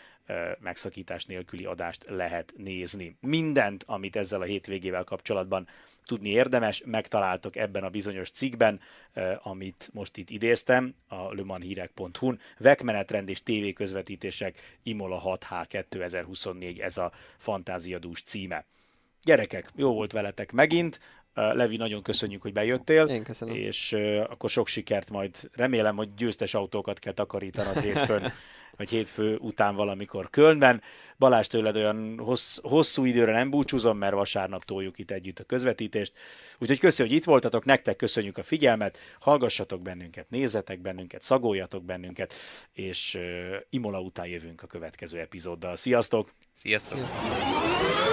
megszakítás nélküli adást lehet nézni. Mindent, amit ezzel a hétvégével kapcsolatban tudni érdemes, megtaláltok ebben a bizonyos cikkben, amit most itt idéztem, a lemanhírek.hu-n. Vekmenetrend és tévéközvetítések Imola 6H 2024, ez a fantáziadús címe. Gyerekek, jó volt veletek megint. Levi, nagyon köszönjük, hogy bejöttél. Én köszönöm. És akkor sok sikert majd. Remélem, hogy győztes autókat kell takarítanod hétfőn, vagy hétfő után valamikor Kölnben. Balázs, tőled olyan hosszú időre nem búcsúzom, mert vasárnap toljuk itt együtt a közvetítést. Úgyhogy köszönjük, hogy itt voltatok, nektek köszönjük a figyelmet, hallgassatok bennünket, nézzetek bennünket, szagoljatok bennünket, és Imola után jövünk a következő epizóddal. Sziasztok! Sziasztok! Sziasztok.